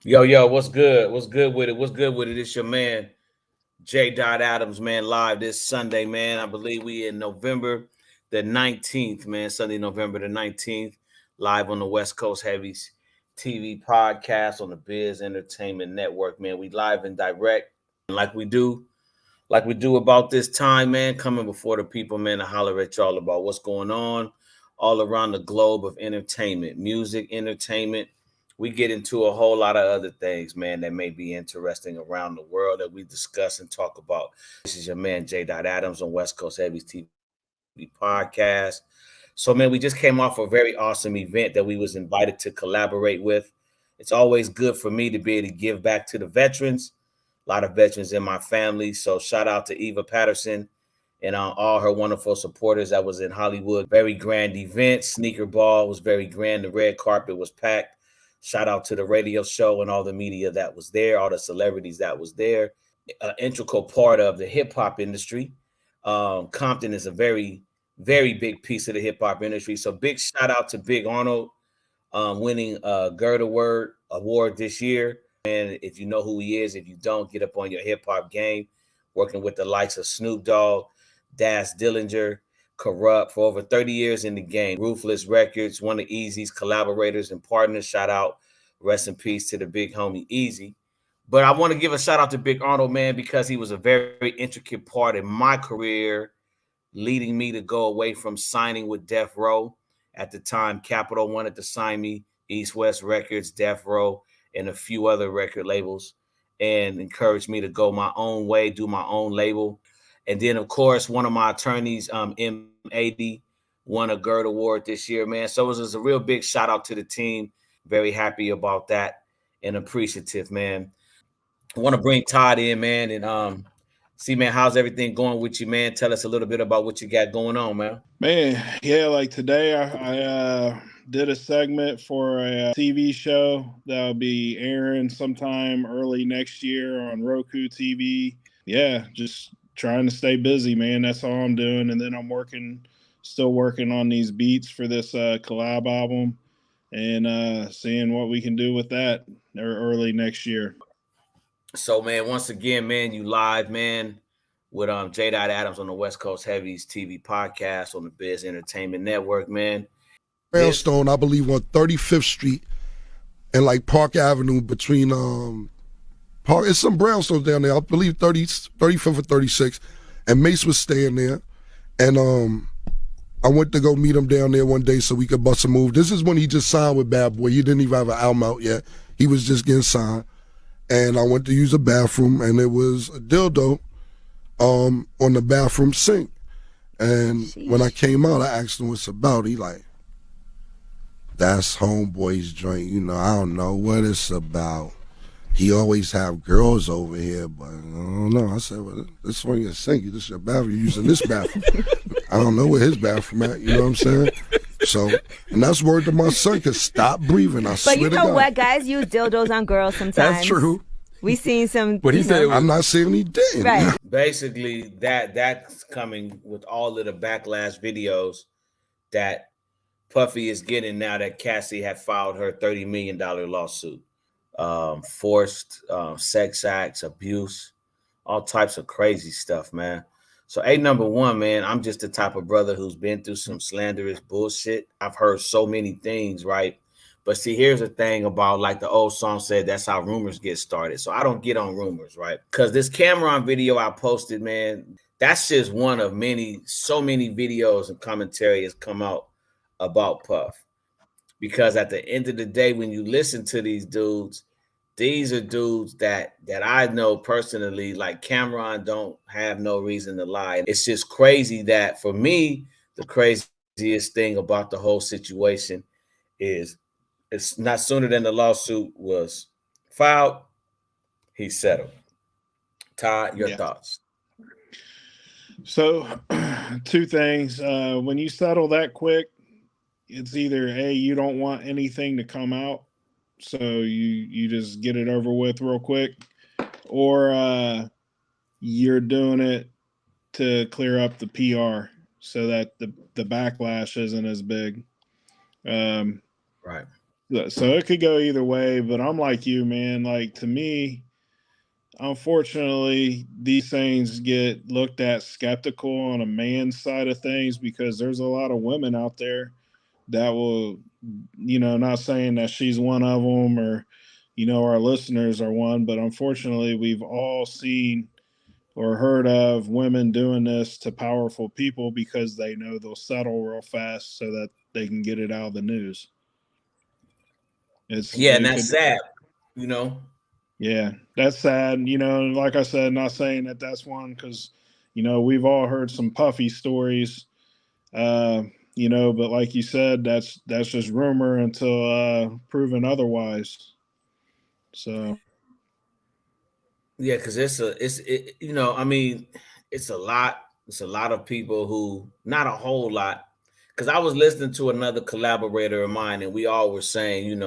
Yo, what's good? What's good with it? What's good with it? It's your man, JAdams, man, live this Sunday, man. I believe we in November the 19th, man. Sunday, November the 19th, live on the Westcoast Heavies TV podcast on the Biz'Ent.Network, man. We live and direct like we do about this time, man, coming before the people, man, to holler at y'all about what's going on all around the globe of entertainment, music, entertainment. We get into a whole lot of other things, man, that may be interesting around the world that we discuss and talk about. This is your man, J.Adams on West Coast Heavies TV podcast. So, man, we just came off a very awesome event that we was invited to collaborate with. It's always good for me to be able to give back to the veterans. A lot of veterans in my family. So shout out to Eva Patterson and all her wonderful supporters that was in Hollywood. Very grand event. Sneaker ball was very grand. The red carpet was packed. Shout out to the radio show and all the media that was there, all the celebrities that was there. An integral part of the hip hop industry. Compton is a very, very big piece of the hip hop industry. So big shout out to Big Arnold winning Gerda Word Award this year. And if you know who he is, if you don't, get up on your hip hop game. Working with the likes of Snoop Dogg, Das Dillinger, Corrupt for over 30 years in the game. Ruthless Records, one of Easy's collaborators and partners. Shout out, rest in peace to the big homie Easy. But I want to give a shout out to Big Arnold, man, because he was a very intricate part in my career, leading me to go away from signing with Death Row. At the time, Capitol wanted to sign me, East West Records, Death Row, and a few other record labels, and encouraged me to go my own way, do my own label. And then, of course, one of my attorneys, M80, won a GERD Award this year, man. So it was a real big shout out to the team. Very happy about that and appreciative, man. I want to bring Todd in, man, and see, man, how's everything going with you, man? Tell us a little bit about what you got going on, man. Man, yeah, like today I did a segment for a TV show that'll be airing sometime early next year on Roku TV. Yeah, just trying to stay busy, man. That's all I'm doing. And then still working on these beats for this collab album and seeing what we can do with that early next year. So, man, once again, man, you live, man, with J.Adams on the West Coast Heavies TV podcast on the Biz'Ent.Network, man. Brownstone, I believe, on 35th Street and like Park Avenue between Park. It's some brownstones down there. I believe 35th or 36th. And Mace was staying there, and I went to go meet him down there one day so we could bust a move. This is when he just signed with Bad Boy. He didn't even have an album out yet. He was just getting signed. And I went to use the bathroom, and it was a dildo on the bathroom sink. And when I came out, I asked him what's about. He like, that's homeboy's joint. You know, I don't know what it's about. He always have girls over here, but I don't know. I said, well, this one your sink. This your bathroom. You're using this bathroom. I don't know where his bathroom at. You know what I'm saying? So, and that's word to my son, because stop breathing. I swear to God. But you know what? Guys use dildos on girls sometimes. That's true. We seen some. But he said, I'm not saying he didn't. Right. Basically, that's coming with all of the backlash videos that Puffy is getting now that Cassie had filed her $30 million lawsuit. Forced sex acts, abuse, all types of crazy stuff, man. So, number one, man, I'm just the type of brother who's been through some slanderous bullshit. I've heard so many things, right? But see, here's the thing about, like the old song said, that's how rumors get started. So I don't get on rumors, right? Because this Cameron video I posted, man, that's just one of so many videos and commentary has come out about Puff. Because at the end of the day, when you listen to these dudes, these are dudes that I know personally, like Cameron don't have no reason to lie. It's just crazy that, for me, the craziest thing about the whole situation is it's not sooner than the lawsuit was filed, he settled. Todd, your thoughts? So, two things. When you settle that quick, it's either A, you don't want anything to come out, so you just get it over with real quick, or you're doing it to clear up the PR so that the backlash isn't as big. Right. So it could go either way, but I'm like you, man. Like, to me, unfortunately, these things get looked at skeptical on a man's side of things because there's a lot of women out there that will, not saying that she's one of them or, our listeners are one, but unfortunately, we've all seen or heard of women doing this to powerful people because they know they'll settle real fast so that they can get it out of the news. And that's sad, Yeah, that's sad. Like I said, not saying that that's one because, we've all heard some puffy stories, but like you said, that's just rumor until proven otherwise. So. Yeah, because it's a lot. It's a lot of people who, not a whole lot, because I was listening to another collaborator of mine, and we all were saying,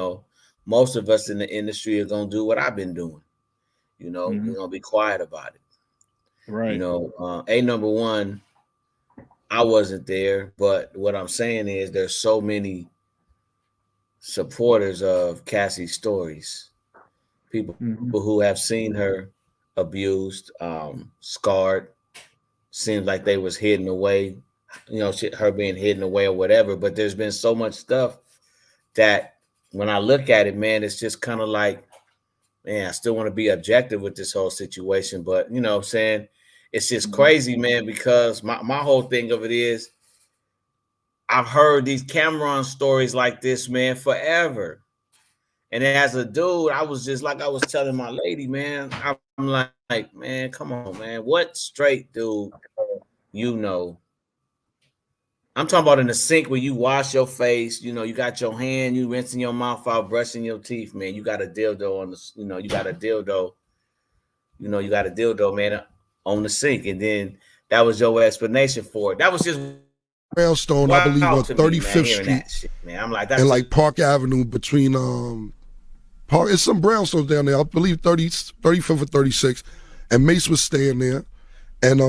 most of us in the industry are gonna do what I've been doing. We're gonna be quiet about it. Right. Number one, I wasn't there, but what I'm saying is there's so many supporters of Cassie's stories. People who have seen her abused, scarred, seems like they was hidden away, her being hidden away or whatever. But there's been so much stuff that when I look at it, man, it's just kind of like, man, I still want to be objective with this whole situation. But, what I'm saying, it's just crazy, man, because my whole thing of it is I've heard these Cameron stories like this, man, forever. And as a dude, I was just like I was telling my lady, man, I'm like, man, come on, man. What straight dude, I'm talking about in the sink where you wash your face, you got your hand, you rinsing your mouth out, brushing your teeth, man. You got a dildo on the, you got a dildo, man, on the sink. And then that was your explanation for it. That was just Brownstone, I believe, on 35th Street. Shit, man. I'm like, that's and like Park Avenue between Park. It's some brownstones down there. I believe 35th or 36th. And Mace was staying there, and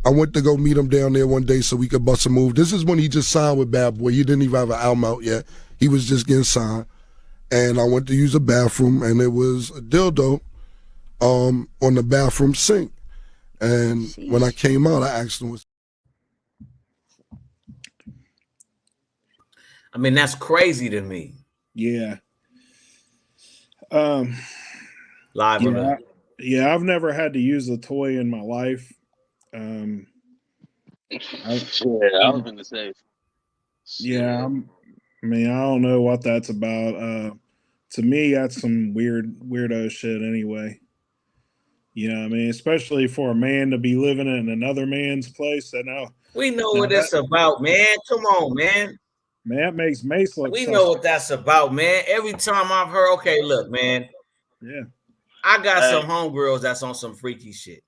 I went to go meet him down there one day so we could bust a move. This is when he just signed with Bad Boy. He didn't even have an album out yet. He was just getting signed, and I went to use the bathroom, and it was a dildo on the bathroom sink. And when I came out, I asked him, I mean, that's crazy to me. Yeah. Live on the. Yeah, I've never had to use a toy in my life. I was gonna say. Yeah, I don't know what that's about. To me, that's some weirdo shit anyway. Especially for a man to be living in another man's place. We know what it's about, man. Come on, man. Man, that makes Mace look. We know what that's about, man. Every time I've heard, okay, look, man. Yeah. I got some homegirls that's on some freaky shit.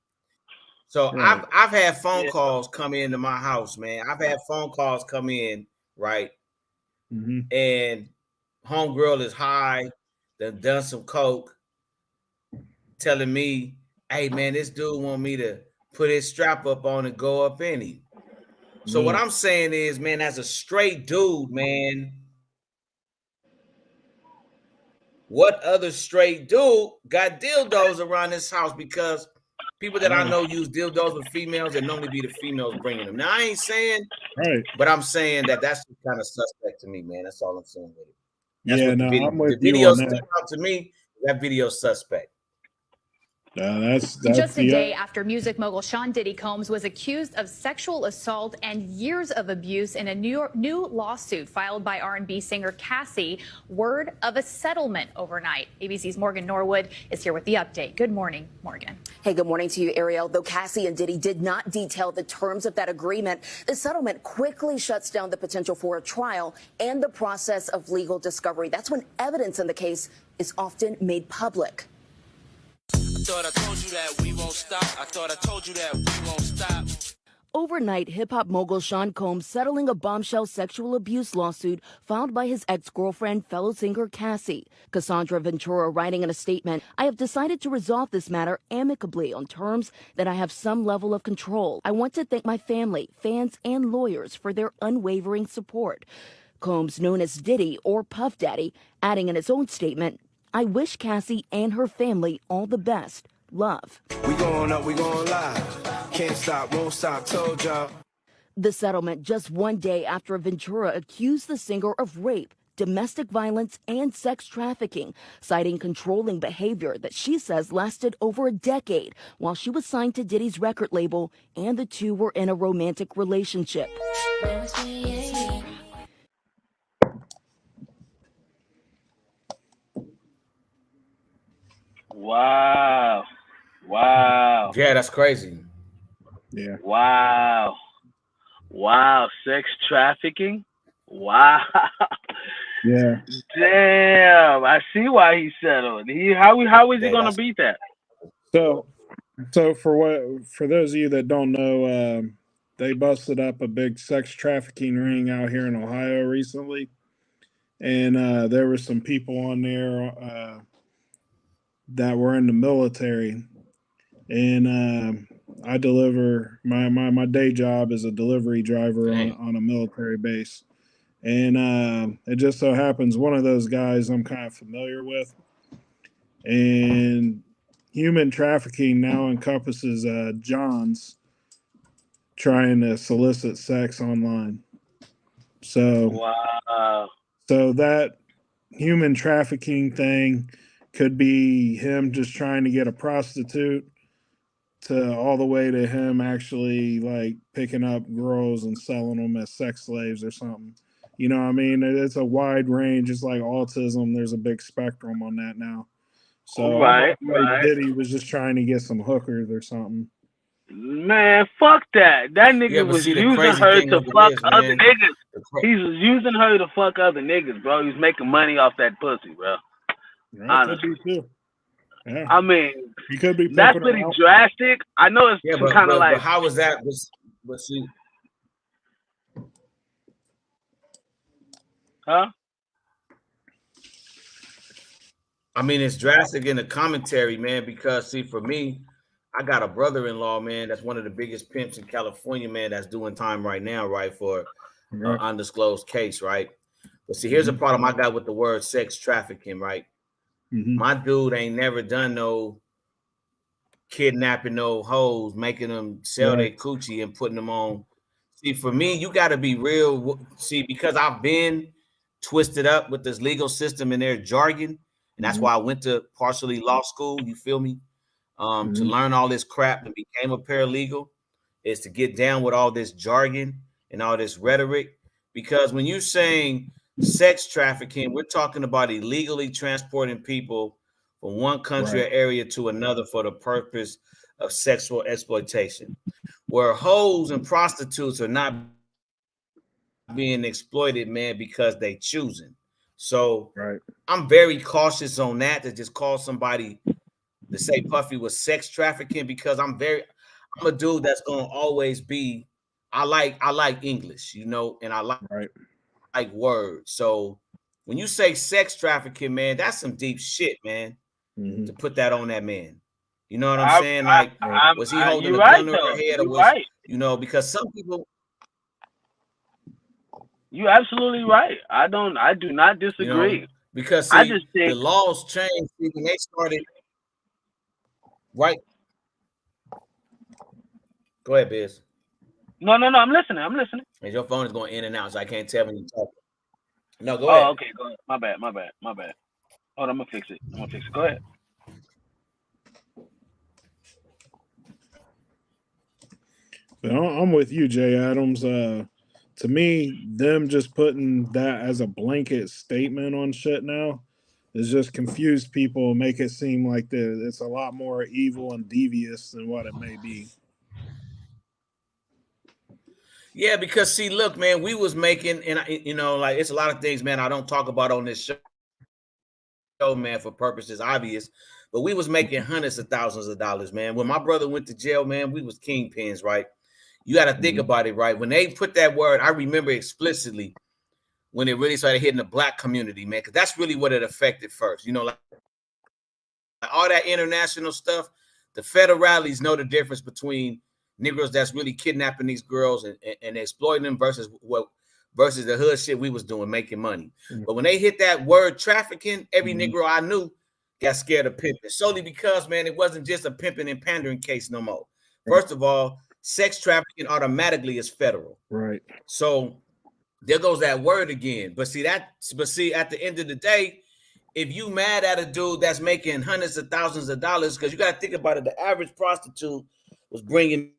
So right. I've had phone calls come into my house, man. I've had phone calls come in, right? Mm-hmm. And homegirl is high, done some coke, telling me, hey, man, this dude want me to put his strap up on and go up in him. So what I'm saying is, man, as a straight dude, man, what other straight dude got dildos around this house? Because people that I know use dildos with females, and normally be the females bringing them. Now, I ain't saying, right, but I'm saying that that's kind of suspect to me, man. That's all I'm saying with it. That's yeah, what I'm with the video you on stuck out to me. That video suspect. That's just a day after music mogul Sean Diddy Combs was accused of sexual assault and years of abuse in a new lawsuit filed by R&B singer Cassie. Word of a settlement overnight. ABC's Morgan Norwood is here with the update. Good morning, Morgan. Hey, good morning to you, Ariel. Though Cassie and Diddy did not detail the terms of that agreement, the settlement quickly shuts down the potential for a trial and the process of legal discovery. That's when evidence in the case is often made public. I thought I told you that we won't stop. I thought I told you that we won't stop. Overnight, hip-hop mogul Sean Combs settling a bombshell sexual abuse lawsuit filed by his ex-girlfriend, fellow singer Cassie. Cassandra Ventura writing in a statement, I have decided to resolve this matter amicably on terms that I have some level of control. I want to thank my family, fans, and lawyers for their unwavering support. Combs, known as Diddy or Puff Daddy, adding in his own statement, "I wish Cassie and her family all the best. Love." We going up, we going live. Can't stop, won't stop, told y'all. The settlement just one day after Ventura accused the singer of rape, domestic violence, and sex trafficking, citing controlling behavior that she says lasted over a decade while she was signed to Diddy's record label and the two were in a romantic relationship. Wow. Wow. Yeah, that's crazy. Yeah. Wow. Wow. Sex trafficking? Wow. Yeah. Damn. I see why he settled. How is he gonna beat that? So for those of you that don't know, they busted up a big sex trafficking ring out here in Ohio recently, and there were some people on there that were in the military, and I deliver my day job is a delivery driver on a military base, and it just so happens one of those guys I'm kind of familiar with, and human trafficking now encompasses Johns trying to solicit sex online. So wow. So that human trafficking thing could be him just trying to get a prostitute to all the way to him actually like picking up girls and selling them as sex slaves or something. You know what I mean? It's a wide range. It's like autism. There's a big spectrum on that now. So Right. Diddy was just trying to get some hookers or something. Man, fuck that. That nigga was using her to fuck other niggas. He was using her to fuck other niggas, bro. He was making money off that pussy, bro. Honestly. Yeah. I mean, he could be that's pretty drastic. I know it's kind of like. But how was that? Was she? Huh? I mean, it's drastic in the commentary, man, because see, for me, I got a brother-in-law, man, that's one of the biggest pimps in California, man, that's doing time right now, right, for undisclosed case, right? But see, here's a problem I got with the word sex trafficking, right? My dude ain't never done no kidnapping no hoes, making them sell their coochie and putting them on. See, for me, you got to be real. See, because I've been twisted up with this legal system and their jargon, and that's why I went to partially law school, you feel me? To learn all this crap and became a paralegal is to get down with all this jargon and all this rhetoric. Because when you're saying sex trafficking, we're talking about illegally transporting people from one country or area to another for the purpose of sexual exploitation, where hoes and prostitutes are not being exploited, man, because they choosing. So I'm very cautious on that, to just call somebody to say Puffy was sex trafficking, because I'm a dude that's gonna always be. I like English, you know, and I like words. So when you say sex trafficking, man, that's some deep shit, man. To put that on that man, you know what I'm saying? Like, was he holding a gun to her head, or was you know? Because some people. You're absolutely right. I do not disagree. You know, because see, I just think the laws changed when they started. Right. Go ahead, Biz. No. I'm listening. And your phone is going in and out, so I can't tell when you talk. No, go ahead. Oh, okay. Go ahead. My bad. Hold on, I'm gonna fix it. Go ahead. But I'm with you, JAdams. To me, them just putting that as a blanket statement on shit now is just confuse people and make it seem like it's a lot more evil and devious than what it may be. Yeah, because see, look, man, we was making, and you know, like it's a lot of things, man, I don't talk about on this show, man, for purposes obvious, but we was making hundreds of thousands of dollars, man. When my brother went to jail, man, we was kingpins, right? You got to think about it, right? When they put that word, I remember explicitly when it really started hitting the black community, man, because that's really what it affected first. You know, like all that international stuff, the federales know the difference between Negroes that's really kidnapping these girls and exploiting them versus versus the hood shit we was doing, making money. But when they hit that word trafficking, every Negro I knew got scared of pimping, solely because, man, it wasn't just a pimping and pandering case no more. First of all, sex trafficking automatically is federal. Right. So there goes that word again. But see, at the end of the day, if you mad at a dude that's making hundreds of thousands of dollars, because you got to think about it, the average prostitute was bringing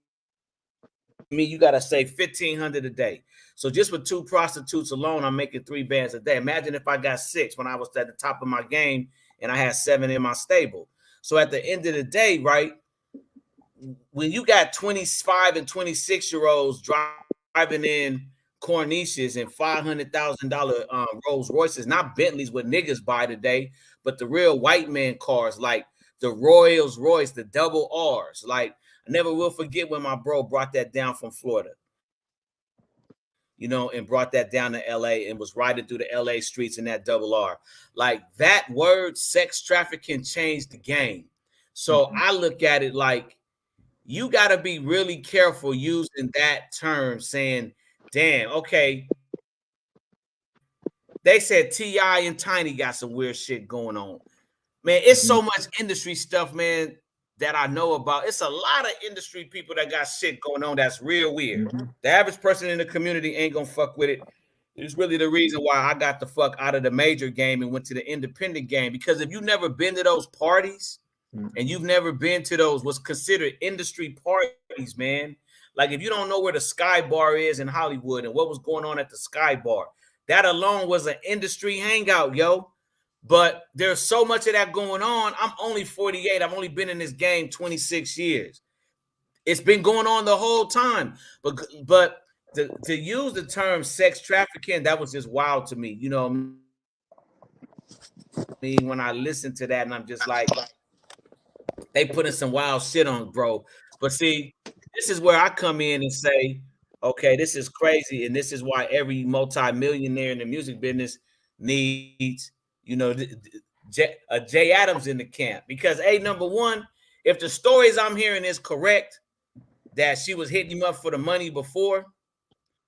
me, you got to say $1,500 a day. So just with 2 prostitutes alone, I'm making 3 bands a day. Imagine if I got 6 when I was at the top of my game and I had 7 in my stable. So at the end of the day, right, when you got 25 and 26-year-olds driving in Corniches and $500,000 Rolls Royces, not Bentleys what niggas buy today, but the real white man cars like the Rolls Royce, the double R's. Like, I never will forget when my bro brought that down from Florida, you know, and brought that down to LA and was riding through the LA streets in that double R. Like, that word sex trafficking changed the game. So I look at it like you got to be really careful using that term, saying, damn, okay, they said T.I. and Tiny got some weird shit going on. Man, it's so much industry stuff, man, that I know about. It's a lot of industry people that got shit going on that's real weird. The average person in the community ain't gonna fuck with it. It's really the reason why I got the fuck out of the major game and went to the independent game. Because if you've never been to those parties and you've never been to those what's considered industry parties, man, like if you don't know where the Sky Bar is in Hollywood and what was going on at the Sky Bar, that alone was an industry hangout, yo. But there's so much of that going on. I'm only 48. I've only been in this game 26 years. It's been going on the whole time. But to use the term sex trafficking, that was just wild to me. You know what I mean? When I listen to that and I'm just like, they putting some wild shit on, bro. But see, this is where I come in and say, okay, this is crazy. And this is why every multi-millionaire in the music business needs, you know, JAdams in the camp. Because, number one, if the stories I'm hearing is correct, that she was hitting him up for the money before,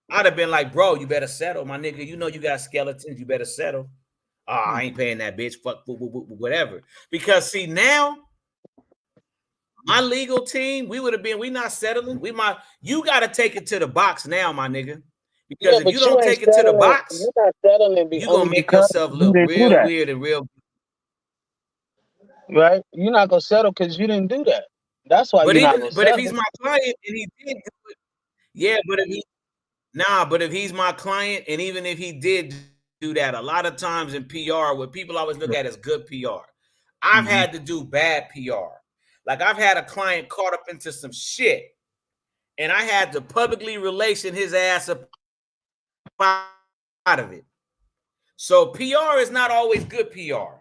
I'd have been like, bro, you better settle, my nigga. You know you got skeletons. You better settle. I ain't paying that bitch. Fuck, whatever. Because, see, now, my legal team, we not settling. You got to take it to the box now, my nigga. Because if you don't take it to the box, you're going to make yourself look real weird and real. Right? You're not going to settle because you didn't do that. That's why you're not going to settle. But if he's my client and he did do it, yeah, but if he's my client and even if he did do that, a lot of times in PR, what people always look at as good PR, I've had to do bad PR. Like, I've had a client caught up into some shit and I had to publicly relation his ass up out of it. So PR is not always good PR.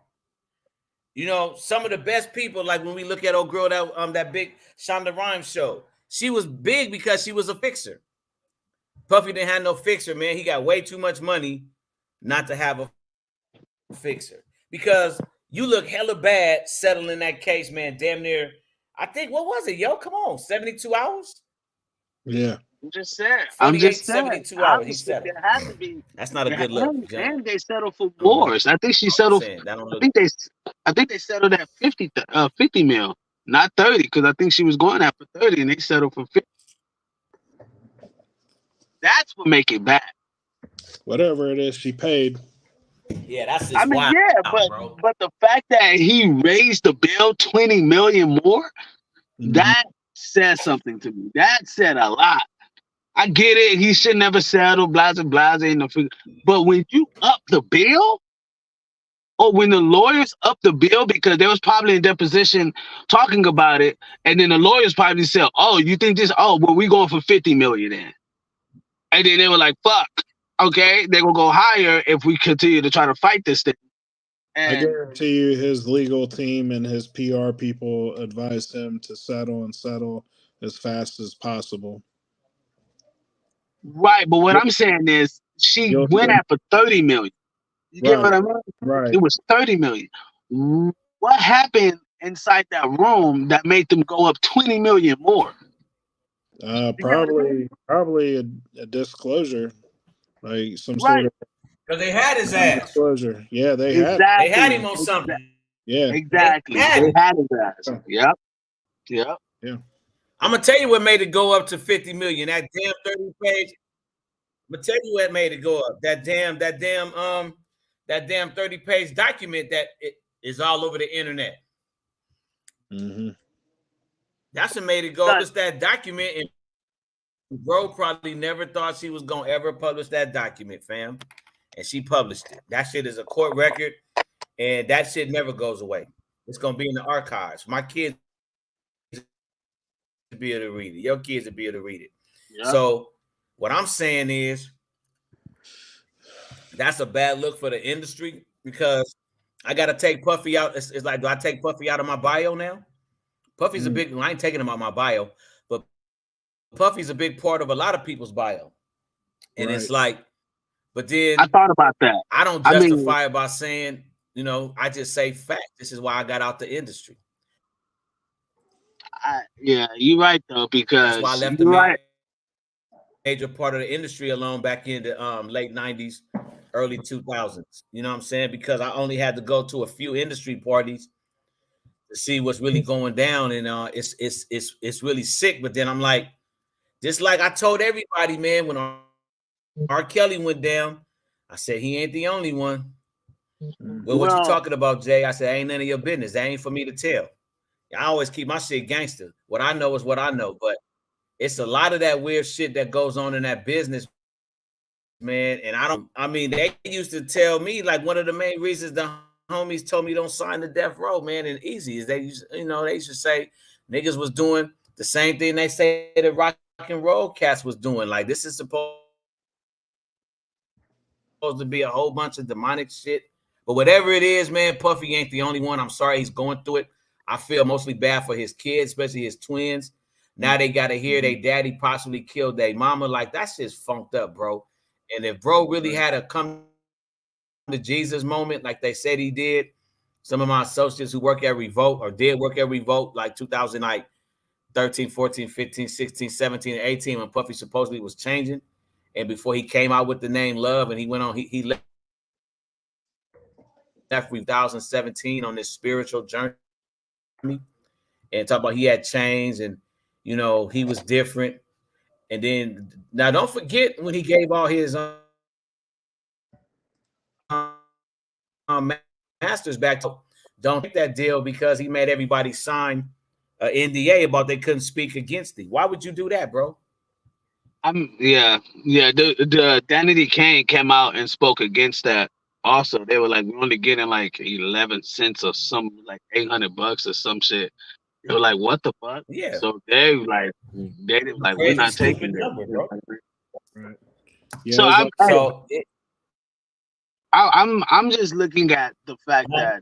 You know, some of the best people, like when we look at old girl that big Shonda Rhimes show, she was big because she was a fixer. Puffy didn't have no fixer, man. He got way too much money not to have a fixer. Because you look hella bad settling that case, man. Damn near, I think, what was it, yo? Come on, 72 hours? Yeah. I'm just saying. 72 hours. He settled. Has to be. That's not a good look. And they settled for wars. I think she settled. I think they settled at 50 mil, not 30, because I think she was going after 30, and they settled for 50. That's what make it bad. Whatever it is, she paid. Yeah, that's just wild. Yeah, but the fact that he raised the bill 20 million more, that said something to me. That said a lot. I get it. He should never settle, blah, blah, blah. But when you up the bill, or when the lawyers up the bill, because they was probably in deposition talking about it, and then the lawyers probably said, oh, you think this? Oh, well, we going for 50 million then. And then they were like, fuck, okay, they're going to go higher if we continue to try to fight this thing. And I guarantee you his legal team and his PR people advised him to settle as fast as possible. Right, but what I'm saying is she went after 30 million. You get what I mean? Right. It was 30 million. What happened inside that room that made them go up 20 million more? Probably a disclosure. like some Right. sort of Because they had his ass. disclosure. Yeah, they had. Exactly. They had him on something. Yeah, Exactly. They had They him. had his ass. Yep. Yep. yeah. I'm gonna tell you what made it go up to 50 million. That damn 30 page. I'm gonna tell you what made it go up. That damn 30 page document that is all over the internet. Mm-hmm. That's what made it go up. It's that document, and bro probably never thought she was gonna ever publish that document, fam. And she published it. That shit is a court record, and that shit never goes away. It's gonna be in the archives. My kids will be able to read it. Your kids will be able to read it. Yep. So what I'm saying is that's a bad look for the industry because I gotta take Puffy out. It's like, do I take Puffy out of my bio now? Puffy's a big. I ain't taking him out of my bio, but Puffy's a big part of a lot of people's bio, and it's like, but then I thought about that. I don't justify it by saying, you know, I just say fact. This is why I got out the industry. Yeah, you're right though, because that's why I left the major part of the industry alone back in the late 90s, early 2000s. You know what I'm saying? Because I only had to go to a few industry parties to see what's really going down, and it's really sick. But then I'm like, just like I told everybody, man, when R. Kelly went down, I said he ain't the only one. Well, what you talking about, Jay? I said ain't none of your business. That ain't for me to tell. I always keep my shit gangster. What I know is what I know, but it's a lot of that weird shit that goes on in that business, man. And I mean, they used to tell me, like, one of the main reasons the homies told me don't sign the death row, man, and easy is they used to say niggas was doing the same thing they say that rock and roll cats was doing. Like, this is supposed to be a whole bunch of demonic shit. But whatever it is, man, Puffy ain't the only one. I'm sorry he's going through it. I feel mostly bad for his kids, especially his twins. Now they got to hear their daddy possibly killed their mama. Like, that's just funked up, bro. And if bro really had a come to Jesus moment like they said he did, some of my associates who work at Revolt or did work at Revolt like 2013, 14, 15, 16, 17, and 18 when Puffy supposedly was changing. And before he came out with the name Love and he went on, he left 2017 on this spiritual journey and talk about he had changed and, you know, he was different. And then now don't forget when he gave all his masters back to, don't take that deal because he made everybody sign an NDA about they couldn't speak against it. Why would you do that, bro? The Danity Kane came out and spoke against that. Also, they were like, we're only getting like 11 cents or some like $800 or some shit. They were like, what the fuck? Yeah. So they like, we're not taking it, number, bro. Right. Yeah, I'm just looking at the fact that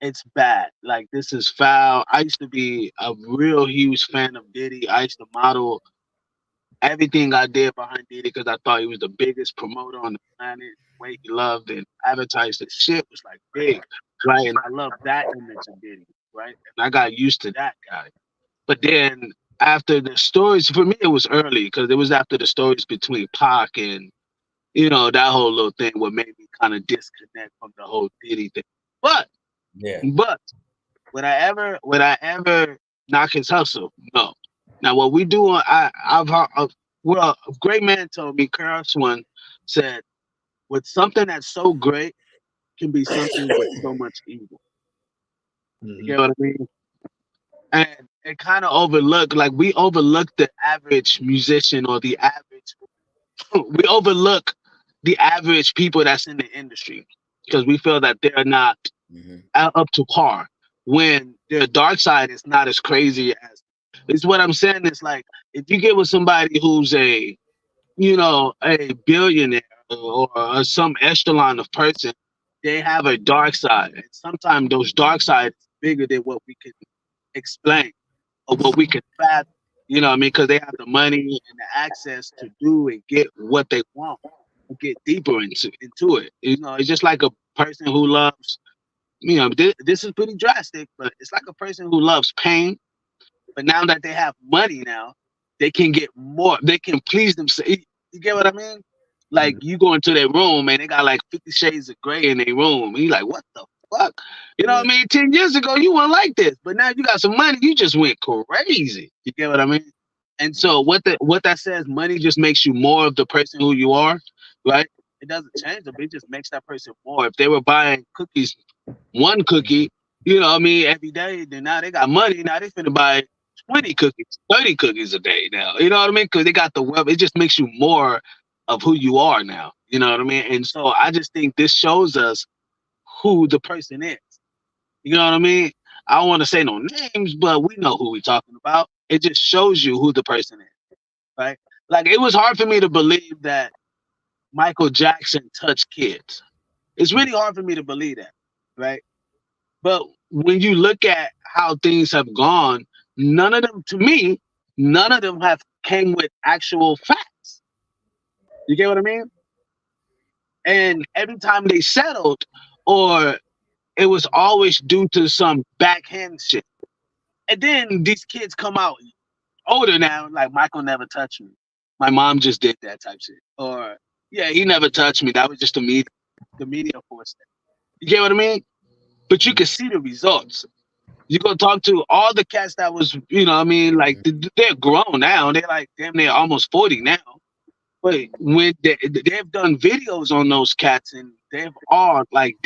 it's bad. Like, this is foul. I used to be a real huge fan of Diddy. I used to model everything I did behind Diddy because I thought he was the biggest promoter on the planet. The way he loved and advertised the shit was like big, right? And I love that image of Diddy, right? And I got used to that guy. But then after the stories, for me, it was early because it was after the stories between Pac and, you know, that whole little thing what made me kind of disconnect from the whole Diddy thing. But would I ever knock his hustle? No. Now what we do on a great man told me, Curse one said, with something that's so great can be something with so much evil. You get what I mean? And it kind of overlooked, like we overlook the average musician or the average, we overlook the average people that's in the industry because we feel that they're not up to par when their dark side is not as crazy as, it's what I'm saying. It's like, if you get with somebody who's a billionaire or some echelon of person, they have a dark side. And sometimes those dark sides are bigger than what we can explain or what we can fathom. You know what I mean? Because they have the money and the access to do and get what they want and get deeper into it. You know, it's just like a person who loves, you know, this is pretty drastic, but it's like a person who loves pain. But now that they have money now, they can get more. They can please themselves. You get what I mean? Like you go into their room and they got like 50 shades of gray in their room. And you like, what the fuck? You know what I mean? 10 years ago, you weren't like this. But now you got some money, you just went crazy. You get what I mean? And so what that says, money just makes you more of the person who you are, right? It doesn't change them. It just makes that person more. If they were buying cookies, one cookie, you know what I mean, every day, then now they got money. Now they finna buy 20 cookies, 30 cookies a day now. You know what I mean? Because they got the web. It just makes you more of who you are now. You know what I mean? And so I just think this shows us who the person is. You know what I mean? I don't want to say no names, but we know who we're talking about. It just shows you who the person is, right? Like, it was hard for me to believe that Michael Jackson touched kids. It's really hard for me to believe that, right? But when you look at how things have gone, none of them, to me, none of them have came with actual facts. You get what I mean? And every time they settled, or it was always due to some backhand shit. And then these kids come out older now, like, Michael never touched me. My mom just did that type shit. Or, yeah, he never touched me. That was just the media force. You get what I mean? But you can see the results. You go talk to all the cats that was, you know what I mean, like, they're grown now. They're like, damn, they're almost 40 now. But when they've done videos on those cats, and they've all, like,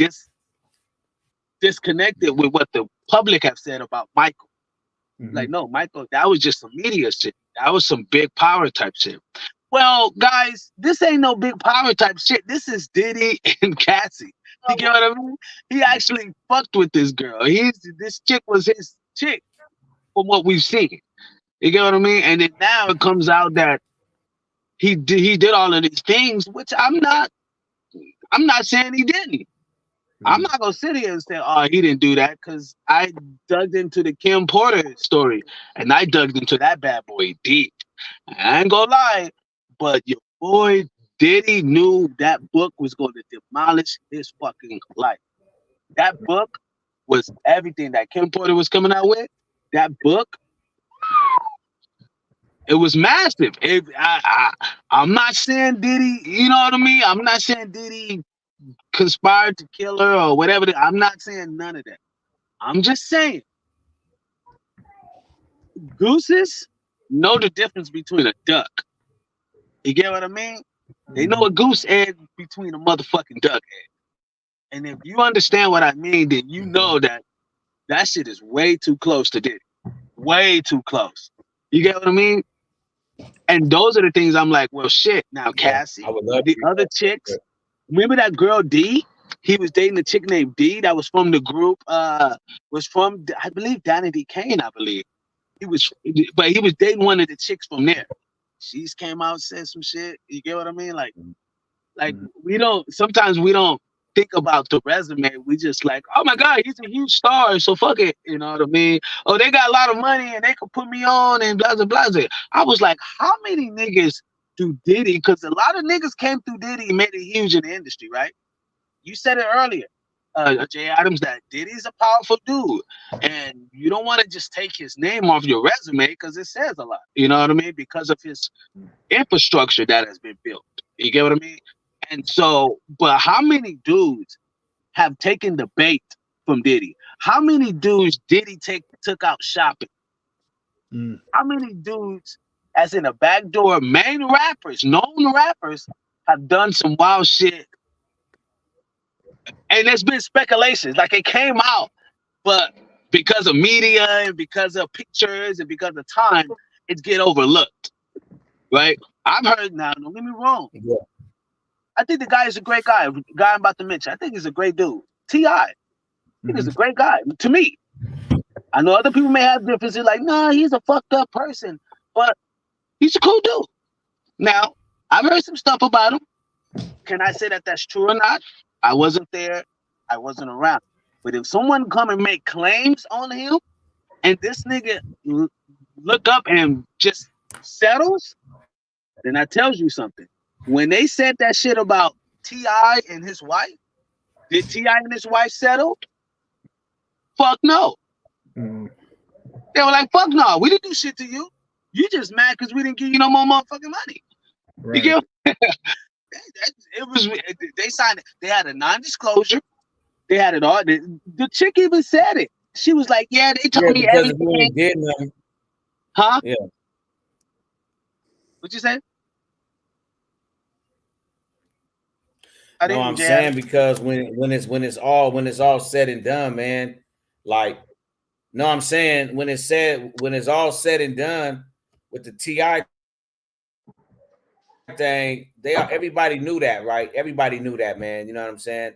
disconnected with what the public have said about Michael. Like, no, Michael, that was just some media shit. That was some big power type shit. Well, guys, this ain't no big power type shit. This is Diddy and Cassie. You get what I mean? He actually fucked with this girl. This chick was his chick, from what we've seen. You get what I mean? And then now it comes out that he did all of these things, which I'm not saying he didn't. I'm not gonna sit here and say, oh, he didn't do that, because I dug into the Kim Porter story, and I dug into that bad boy deep. I ain't gonna lie, but your boy Diddy knew that book was going to demolish his fucking life. That book was everything that Kim Porter was coming out with. That book, it was massive. I'm not saying Diddy, you know what I mean? I'm not saying Diddy conspired to kill her or whatever. I'm not saying none of that. I'm just saying gooses know the difference between a duck. You get what I mean? They know a goose egg between a motherfucking duck egg. And if you understand what I mean, then you know that shit is way too close to Diddy. Way too close. You get what I mean? And those are the things I'm like, well, shit. Now, Cassie, the other chicks, remember that girl D? He was dating a chick named D that was from the group, was from, I believe, Danny D. Kane, I believe. He was dating one of the chicks from there. She's came out and said some shit. You get what I mean? Like sometimes we don't think about the resume. We just like, oh my God, he's a huge star, so fuck it. You know what I mean? Oh, they got a lot of money and they could put me on and blah, blah, blah. I was like, how many niggas do Diddy? Because a lot of niggas came through Diddy and made it huge in the industry, right? You said it earlier, JAdams, that Diddy's a powerful dude. And you don't want to just take his name off your resume because it says a lot. You know what I mean? Because of his infrastructure that has been built. You get what I mean? And so, but how many dudes have taken the bait from Diddy? How many dudes Diddy took out shopping? How many dudes, as in a backdoor, known rappers, have done some wild shit? And there's been speculations, like it came out, but because of media and because of pictures and because of time, it's get overlooked, right? I've heard now, don't get me wrong. Yeah. I think the guy is a great guy. The guy I'm about to mention, I think he's a great dude. T.I. I think he's a great guy, to me. I know other people may have differences, like, nah, he's a fucked up person, but he's a cool dude. Now, I've heard some stuff about him. Can I say that that's true or not? I wasn't there. I wasn't around. But if someone come and make claims on him, and this nigga look up and just settles, then that tells you something. When they said that shit about T.I. and his wife, did T.I. and his wife settle? Fuck no. They were like, fuck no, we didn't do shit to you. You just mad because we didn't give you no more motherfucking money. Right. You get It was. They signed it. They had a non-disclosure. They had it all. The chick even said it. She was like, "Yeah, they told me because if you everything." ain't did nothing, Huh? yeah. What you say? No, I'm saying because when it's all said and done, man, like, no, I'm saying when it's all said and done with the TI thing, everybody knew that, right? Everybody knew that, man. You know what I'm saying?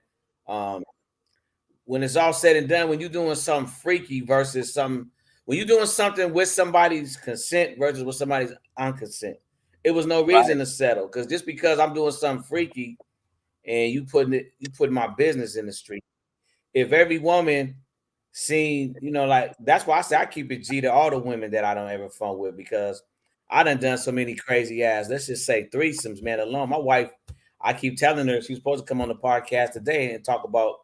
When it's all said and done, when you're doing something freaky versus when you're doing something with somebody's consent versus with somebody's unconsent, it was no reason to settle. Because just because I'm doing something freaky and you putting my business in the street, if every woman seen, like, that's why I say I keep it G to all the women that I don't ever phone with, because I done so many crazy ass, let's just say threesomes, man, alone. My wife, I keep telling her she's supposed to come on the podcast today and talk about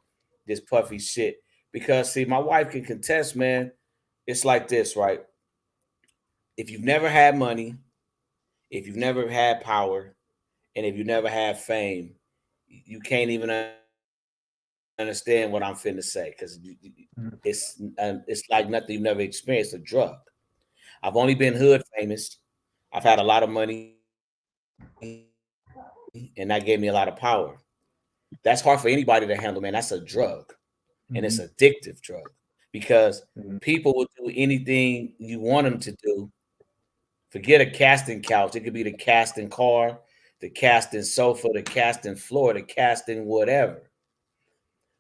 this puffy shit, because see, my wife can contest, man. It's like this, right? If you've never had money, if you've never had power, and if you never had fame, you can't even understand what I'm finna say, because it's like nothing you've never experienced. A drug. I've only been hood famous. I've had a lot of money, and that gave me a lot of power. That's hard for anybody to handle, man. That's a drug, and it's an addictive drug, because people will do anything you want them to do. Forget a casting couch. It could be the casting car, the casting sofa, the casting floor, the casting whatever.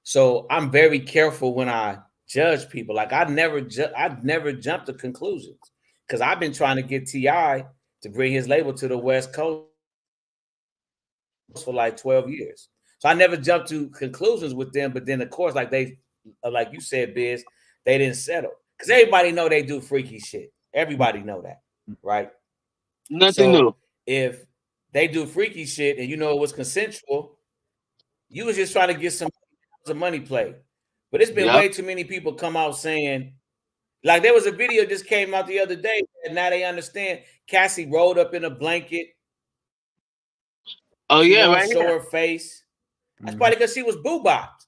So I'm very careful when I judge people. Like, I'd never jump to conclusions, because I've been trying to get T.I. to bring his label to the West Coast for like 12 years. So I never jumped to conclusions with them. But then, of course, like you said, Biz, they didn't settle, because everybody know they do freaky shit. Everybody know that, right? Nothing new. If they do freaky shit and it was consensual, you was just trying to get some money play. But it's been way too many people come out saying, like, there was a video just came out the other day, and now they understand Cassie rolled up in a blanket. Oh, she yeah, won't right show here. her face. That's probably because she was boo-bopped.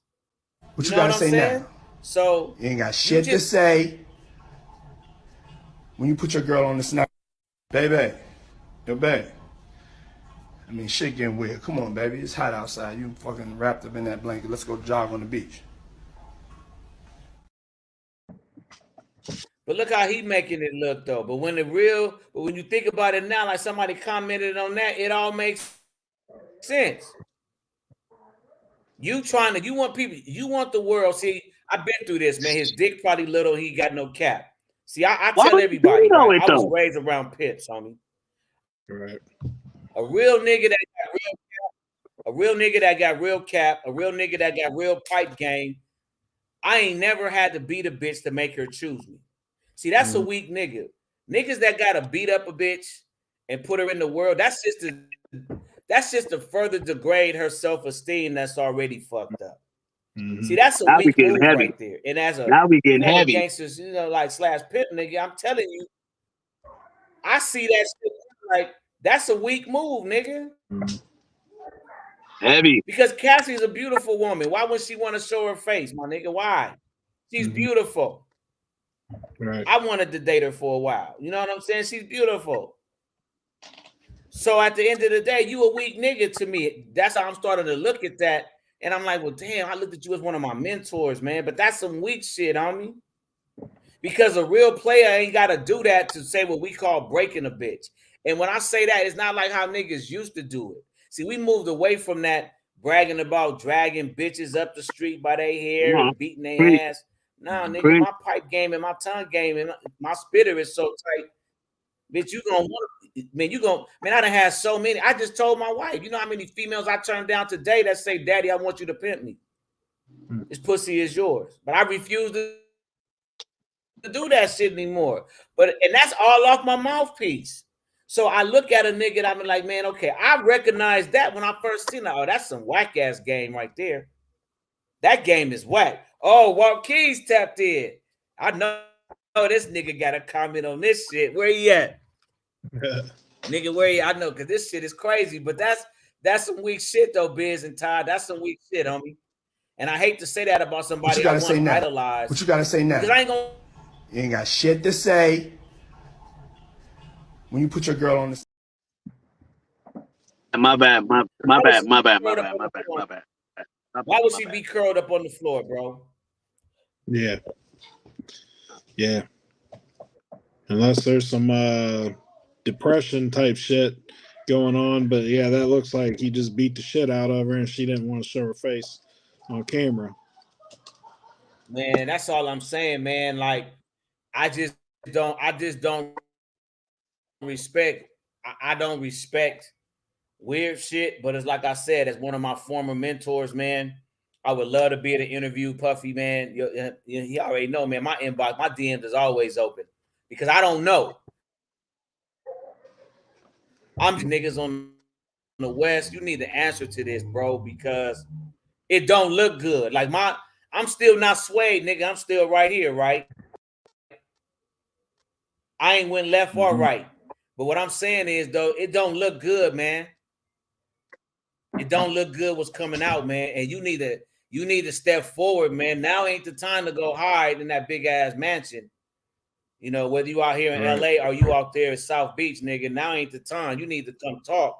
What you gotta say now? So you ain't got shit to say when you put your girl on the snap. Baby, yo, babe. I mean, shit getting weird. Come on, baby. It's hot outside. You fucking wrapped up in that blanket. Let's go jog on the beach. But look how he making it look, though. But when you think about it now, like somebody commented on that, it all makes sense. You want the world. See, I've been through this, man. His dick probably little. He got no cap. See, I tell everybody, right? I was raised around pips, homie. Right. A real nigga that got real cap, a real nigga that got real cap, a real nigga that got real pipe game. I ain't never had to beat a bitch to make her choose me. See, that's a weak nigga. Niggas that gotta beat up a bitch and put her in the world, that's just to further degrade her self-esteem that's already fucked up. See, that's a weak move right there. And as a former gangsters, like slash pimp nigga, I'm telling you, I see that shit like that's a weak move, nigga. Heavy. Because Cassie's a beautiful woman. Why would she want to show her face, my nigga? Why? She's beautiful. Right. I wanted to date her for a while. You know what I'm saying? She's beautiful. So at the end of the day, you a weak nigga to me. That's how I'm starting to look at that. And I'm like, well, damn, I looked at you as one of my mentors, man. But that's some weak shit on me. Because a real player ain't got to do that to say what we call breaking a bitch. And when I say that, it's not like how niggas used to do it. See, we moved away from that bragging about dragging bitches up the street by their hair and beating their ass. Nah, nigga, my pipe game and my tongue game and my spitter is so tight. Bitch, you gonna want to, man, I done had so many. I just told my wife, you know how many females I turned down today that say, Daddy, I want you to pimp me. This pussy is yours. But I refuse to do that shit anymore. And that's all off my mouthpiece. So I look at a nigga and I'm like, man, okay, I recognize that when I first seen it. Oh, that's some whack ass game right there. That game is whack. Oh, Walt Keys tapped in. I know this nigga got a comment on this shit. Where he at? Nigga, where he? I know, because this shit is crazy. But That's some weak shit though, Biz and Todd. That's some weak shit, homie. And I hate to say that about What somebody you I gotta say once now? idolized. What you gotta say now? Because I ain't gonna. You ain't got shit to say when you put your girl on the. My bad. My Why would bad. she My be bad. My curled up bad. on My the bad. floor? My bad. Why would My she bad. be curled up on the floor, bro? Yeah. Yeah. Unless there's some depression type shit going on. But yeah, that looks like he just beat the shit out of her and she didn't want to show her face on camera. Man, that's all I'm saying, man. Like, I just don't respect. I don't respect weird shit. But it's like I said, as one of my former mentors, man, I would love to be able to interview Puffy, man. He already know, man. My inbox, my DMs is always open because I don't know. I'm niggas on the West. You need to answer to this, bro, because it don't look good. Like I'm still not swayed, nigga. I'm still right here, right? I ain't went left or right. But what I'm saying is, though, it don't look good, man. It don't look good what's coming out, man. And you need to step forward, man. Now ain't the time to go hide in that big ass mansion. You know, whether you out here in LA or you out there in South Beach, nigga, now ain't the time. You need to come talk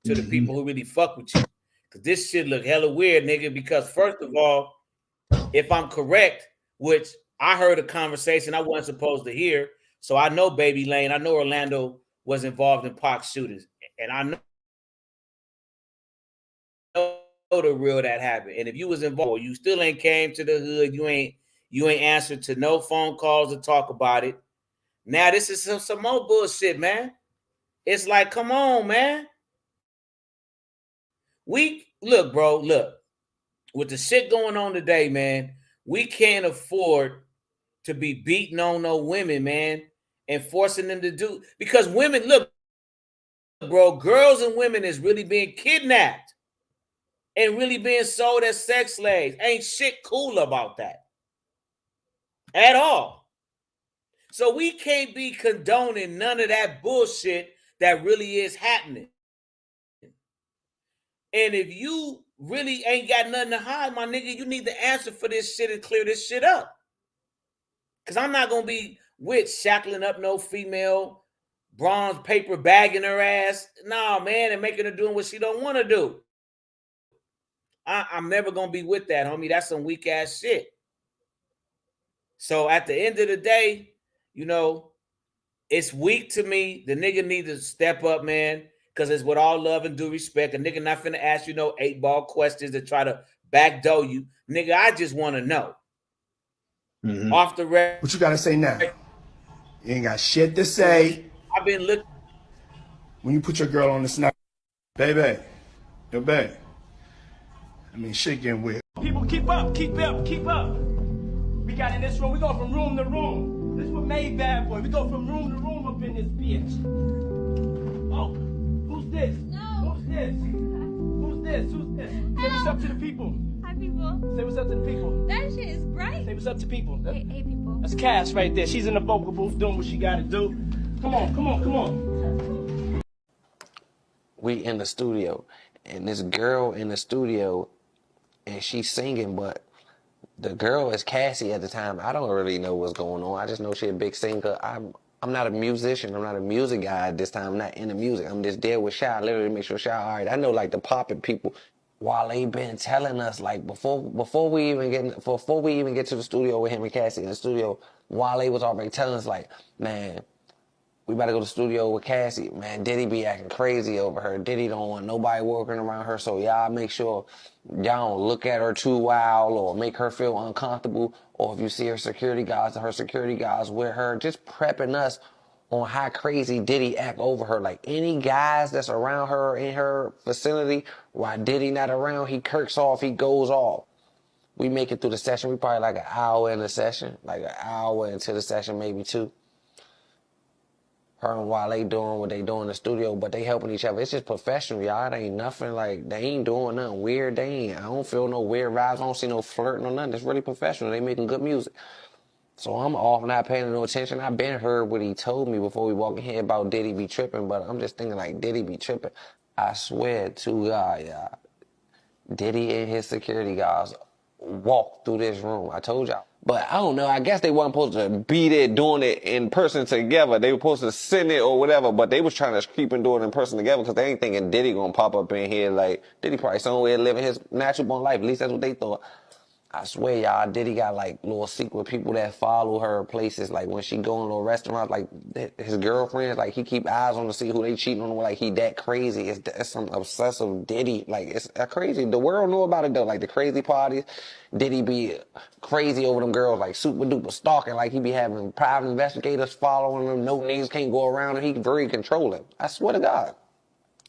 to the people who really fuck with you. Cause this shit look hella weird, nigga. Because first of all, if I'm correct, which I heard a conversation I wasn't supposed to hear, so I know Baby Lane, I know Orlando was involved in Pac shootings, and I know the real that happened. And if you was involved, you still ain't came to the hood. You ain't answered to no phone calls to talk about it. Now this is some more bullshit, man. It's like, come on, man. Look, bro, look. With the shit going on today, man, we can't afford to be beating on no women, man, and forcing them to do, because women, look, bro, girls and women is really being kidnapped and really being sold as sex slaves. Ain't shit cool about that at all. So we can't be condoning none of that bullshit that really is happening. And if you really ain't got nothing to hide, my nigga, you need to answer for this shit and clear this shit up. Because I'm not going to be with shackling up no female, bronze paper bagging her ass. Nah, man, and making her doing what she don't want to do. I'm never going to be with that, homie. That's some weak ass shit. So at the end of the day, you know, it's weak to me. The nigga need to step up, man, because it's with all love and due respect. A nigga not finna ask you no 8-ball questions to try to backdoor you. Nigga, I just want to know. Off the record. What you gotta say now? You ain't got shit to say. I've been looking. When you put your girl on the snap, baby, yo, babe. I mean, shit getting weird. People, keep up, keep up, keep up. We got in this room, we go from room to room. This is what made Bad Boy. We go from room to room up in this bitch. Oh, who's this? No. Who's this? Who's this? Who's this? Say what's up to the people. Hi, people. Say what's up to the people. That shit is bright. Say what's up to people. Hey, people. That's Cass right there. She's in the vocal booth doing what she gotta do. Come on, come on, come on. We in the studio, and this girl in the studio, and she's singing, but the girl is Cassie at the time. I don't really know what's going on. I just know she's a big singer. I'm not a musician. I'm not a music guy at this time. I'm not into music. I'm just there with Shy, literally make sure Shy all right. I know like the popping people. While they been telling us like before we even get to the studio with him and Cassie in the studio, Wale was already telling us like, man, we better go to the studio with Cassie. Man, Diddy be acting crazy over her. Diddy don't want nobody working around her, so y'all make sure y'all don't look at her too wild or make her feel uncomfortable. Or if you see her security guys with her, just prepping us on how crazy Diddy act over her. Like any guys that's around her in her vicinity, while Diddy not around, he kirks off, he goes off. We make it through the session. We probably like an hour in the session, like an hour into the session, maybe two. Her and Wale doing what they do in the studio, but they helping each other. It's just professional, y'all. It ain't nothing like, they ain't doing nothing weird. I don't feel no weird vibes. I don't see no flirting or nothing. It's really professional. They making good music. So I'm off, not paying no attention. I've been heard what he told me before we walk in here about Diddy be tripping, but I'm just thinking like Diddy be tripping. I swear to God, y'all, Diddy and his security guards walked through this room. I told y'all. But I don't know. I guess they weren't supposed to be there doing it in person together. They were supposed to send it or whatever, but they was trying to keep and do it in person together because they ain't thinking Diddy gonna pop up in here. Like, Diddy probably somewhere living his natural born life. At least that's what they thought. I swear, y'all, Diddy got like little secret people that follow her places. Like when she go in little restaurants, like his girlfriends, like he keep eyes on to see who they cheating on. Like he that crazy. It's some obsessive Diddy. Like it's crazy. The world know about it though. Like the crazy parties, Diddy be crazy over them girls. Like super duper stalking. Like he be having private investigators following him. No niggas can't go around him. He very controlling. I swear to God.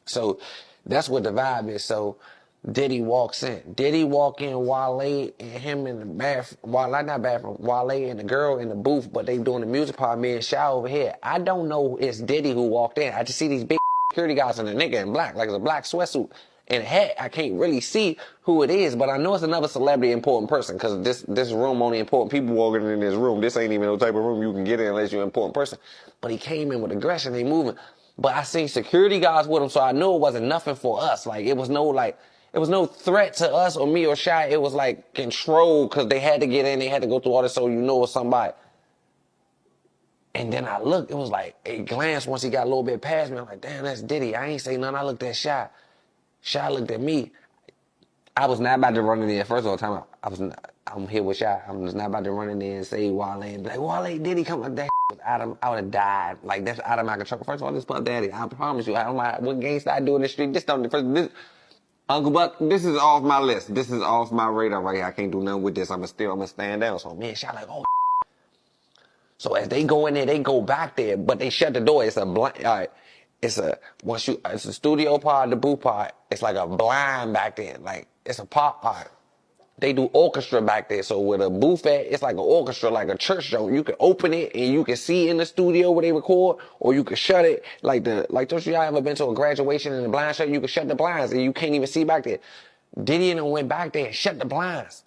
So that's what the vibe is. So Diddy walks in. Diddy walk in, Wale and him in the bathroom. Wale and the girl in the booth, but they doing the music part. Me and Shy over here. I don't know it's Diddy who walked in. I just see these big security guys and a nigga in black, like it's a black sweatsuit and a hat. I can't really see who it is, but I know it's another celebrity important person because this room only important people walking in this room. This ain't even no type of room you can get in unless you're an important person. But he came in with aggression. They moving. But I seen security guards with him, so I knew it wasn't nothing for us. Like, it was no threat to us or me or Shy. It was like control because they had to get in. They had to go through all this so you know it's somebody. And then I looked. It was like a glance once he got a little bit past me. I'm like, damn, that's Diddy. I ain't say nothing. I looked at Shy. Shy looked at me. I was not about to run in there. First of all, time I'm here with Shy. I'm just not about to run in there and say Wale and be like, Wale, Diddy come. That was Adam. I would have died. Like, that's out of my control. First of all, this Puff Daddy. I promise you. I don't know what gangsta I do in the street. Uncle Buck, this is off my list. This is off my radar right here. I can't do nothing with this. I'm gonna stand down. So me and Shy like, oh. So as they go in there, they go back there, but they shut the door. It's a blind. It's a studio part, the booth part. It's like a blind back there. Like it's a pop part. They do orchestra back there. So with a booth at, it's like an orchestra, like a church show. You can open it and you can see in the studio where they record, or you can shut it. Like don't y'all ever been to a graduation in the blind shut? You can shut the blinds and you can't even see back there. Diddy and them went back there and shut the blinds.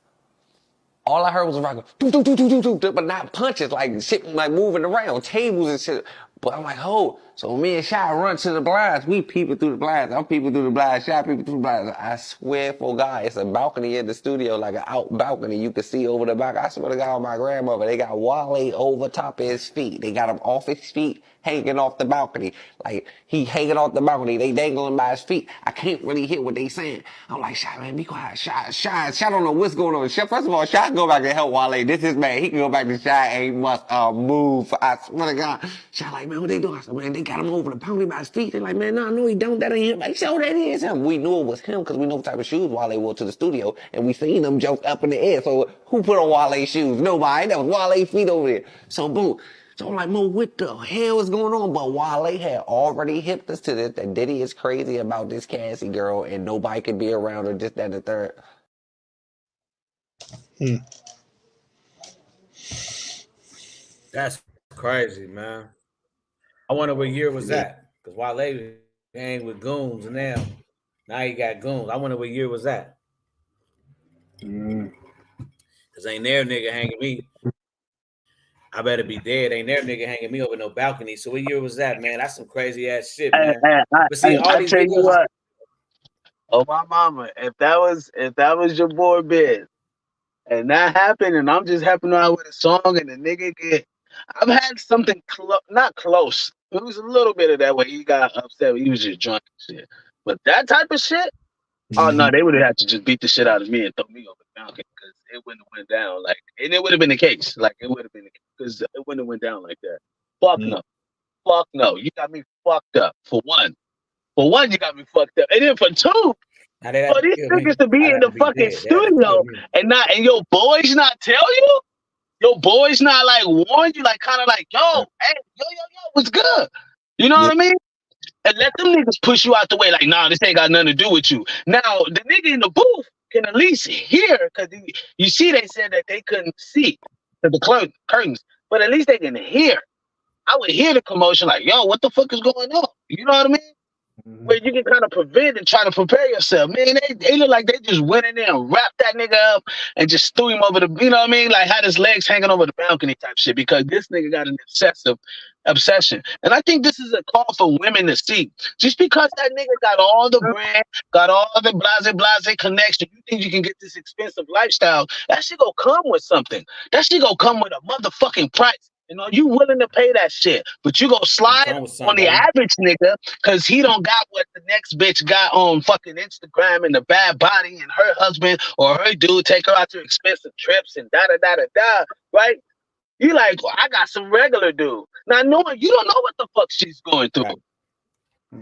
All I heard was like, but not punches, like shit, like moving around, tables and shit. But I'm like, oh. So me and Shy run to the blinds. We peeping through the blinds. I'm peeping through the blinds. Shy peeping through the blinds. I swear for God, it's a balcony in the studio, like an out balcony. You can see over the back. I swear to God, my grandmother, they got Wale over top of his feet. They got him off his feet, hanging off the balcony. Like, he hanging off the balcony. They dangling by his feet. I can't really hear what they saying. I'm like, Shy, man, be quiet. Shy don't know what's going on. First of all, Shy can go back and help Wale. This is man. He can go back to Shy. Ain't must move. I swear to God. Shy like, man, what they doing? I said, man, they got him over the balcony by his feet. They're like, man, no, he don't. That ain't him. Like, so that is him. We knew it was him because we know what type of shoes Wale wore to the studio, and we seen them jump up in the air. So who put on Wale's shoes? Nobody. That was Wale's feet over there. So boom. So I'm like, Mo, what the hell is going on? But Wale had already hipped us to this, that Diddy is crazy about this Cassie girl and nobody could be around her, this, that, and the third. That's crazy, man. I wonder what year was that? Because Wale hang with goons and now he got goons. I wonder what year was that? Because ain't there nigga hanging me. I better be dead. Ain't there nigga hanging me over no balcony. So what year was that, man? That's some crazy ass shit, man. But see, all these videos. Oh my mama, if that was your boy Biz, and that happened, and I'm just helping out with a song, and the nigga I've had something not close. It was a little bit of that way. He got upset. He was just drunk and shit. But that type of shit, oh no, they would have had to just beat the shit out of me and throw me over the mountain because it wouldn't have went down like, and it would have been the case. Like it would have been because it wouldn't have went down like that. Fuck no. You got me fucked up. For one, you got me fucked up, and then for two, for these niggas to be in the fucking studio and your boys not tell you, your boys not like warn you, like kind of like yo, what's good? You know what I mean? And let them niggas push you out the way, like, nah, this ain't got nothing to do with you. Now, the nigga in the booth can at least hear, because you see they said that they couldn't see the curtains, but at least they can hear. I would hear the commotion, like, yo, what the fuck is going on? You know what I mean? where you can kind of prevent and try to prepare yourself. Man, they look like they just went in there and wrapped that nigga up and just threw him over the, you know what I mean? Like had his legs hanging over the balcony type shit because this nigga got an obsession. And I think this is a call for women to see. Just because that nigga got all the brand, got all the blase connection, you think you can get this expensive lifestyle, that shit gonna come with something. That shit gonna come with a motherfucking price. You know, you willing to pay that shit, but you gonna slide on the average nigga because he don't got what the next bitch got on fucking Instagram and the bad body and her husband or her dude take her out to expensive trips and da, right? You like, well, I got some regular dude. Now, knowing you don't know what the fuck she's going through.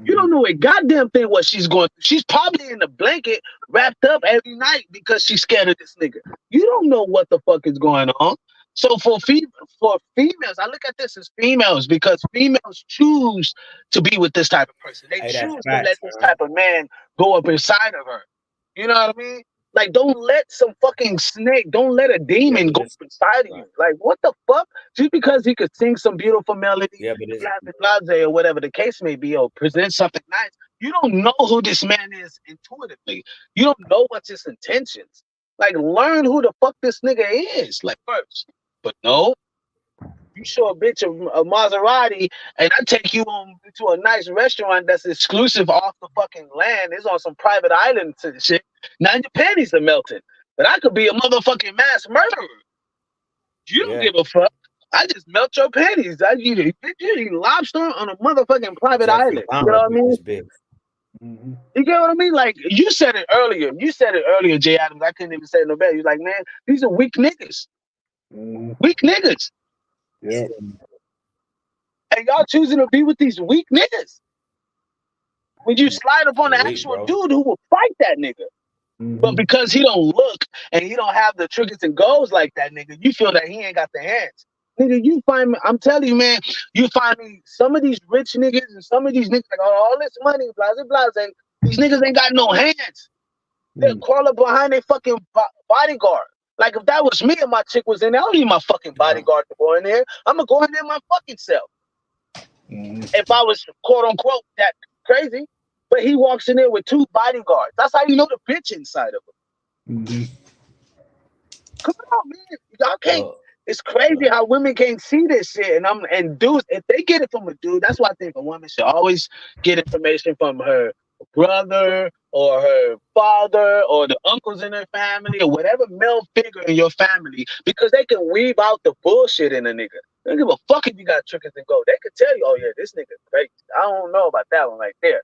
You don't know a goddamn thing what she's going through. She's probably in the blanket wrapped up every night because she's scared of this nigga. You don't know what the fuck is going on. So for females, I look at this as females because females choose to be with this type of person. They choose to let this type of man go up inside of her. You know what I mean? Like, don't let some fucking snake, don't let a demon go inside of you. Like, what the fuck? Just because he could sing some beautiful melody, blase, or whatever the case may be, or present something nice, you don't know who this man is intuitively. You don't know what's his intentions. Like, learn who the fuck this nigga is, like, first. But no, you show a bitch a Maserati and I take you on to a nice restaurant that's exclusive off the fucking land. It's on some private island and shit. Now your panties are melting. But I could be a motherfucking mass murderer. You don't give a fuck. I just melt your panties. You eat lobster on a motherfucking private island. You know what I mean? You get what I mean? Like, you said it earlier. JAdams. I couldn't even say it no better. You're like, man, these are weak niggas. Weak niggas. Yeah. And y'all choosing to be with these weak niggas. When you slide up on the actual dude who will fight that nigga. But because he don't look and he don't have the triggers and goals like that nigga, you feel that he ain't got the hands. Nigga, you find me, I'm telling you, man, you find me some of these rich niggas and some of these niggas got all this money, blase, these niggas ain't got no hands. They'll crawl up behind their fucking bodyguard. Like, if that was me and my chick was in there, I don't need my fucking bodyguard to go in there. I'm going to go in there my fucking self. If I was, quote unquote, that crazy. But he walks in there with 2 bodyguards. That's how you know the bitch inside of him. Come on, man. Y'all can't. It's crazy how women can't see this shit. And dudes, if they get it from a dude, that's why I think a woman should always get information from her brother or her father or the uncles in her family or whatever male figure in your family, because they can weave out the bullshit in a nigga. They don't give a fuck if you got triggers and go. They can tell you, oh yeah, this nigga crazy. I don't know about that one right there.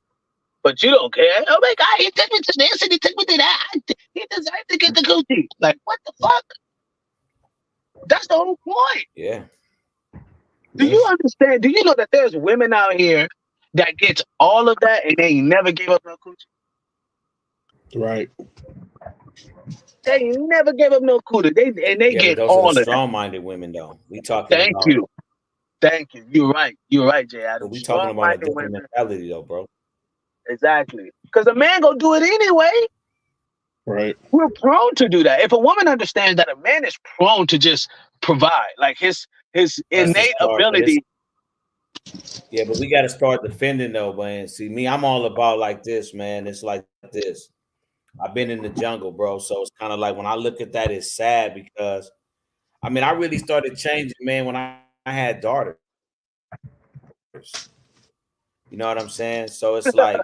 But you don't care. Oh my God, he took me to this and he took me to that. He deserved to get the coochie. Like, what the fuck? That's the whole point. Yeah. Do you understand? Do you know that there's women out here that gets all of that and they never gave up no coochie? Right. They never gave up no coochie. They get those all are of the that. strong-minded women, though. We talking. Thank you. You're right, JAdams. We talking about a different mentality, though, bro. Exactly. Because a man gonna do it anyway. Right. We're prone to do that. If a woman understands that a man is prone to just provide, like his innate ability. Yeah, but we got to start defending, though, man. See, me, I'm all about like this, man. It's like this. I've been in the jungle, bro. So it's kind of like when I look at that, it's sad because, I mean, I really started changing, man, when I had daughters. You know what I'm saying? So it's like,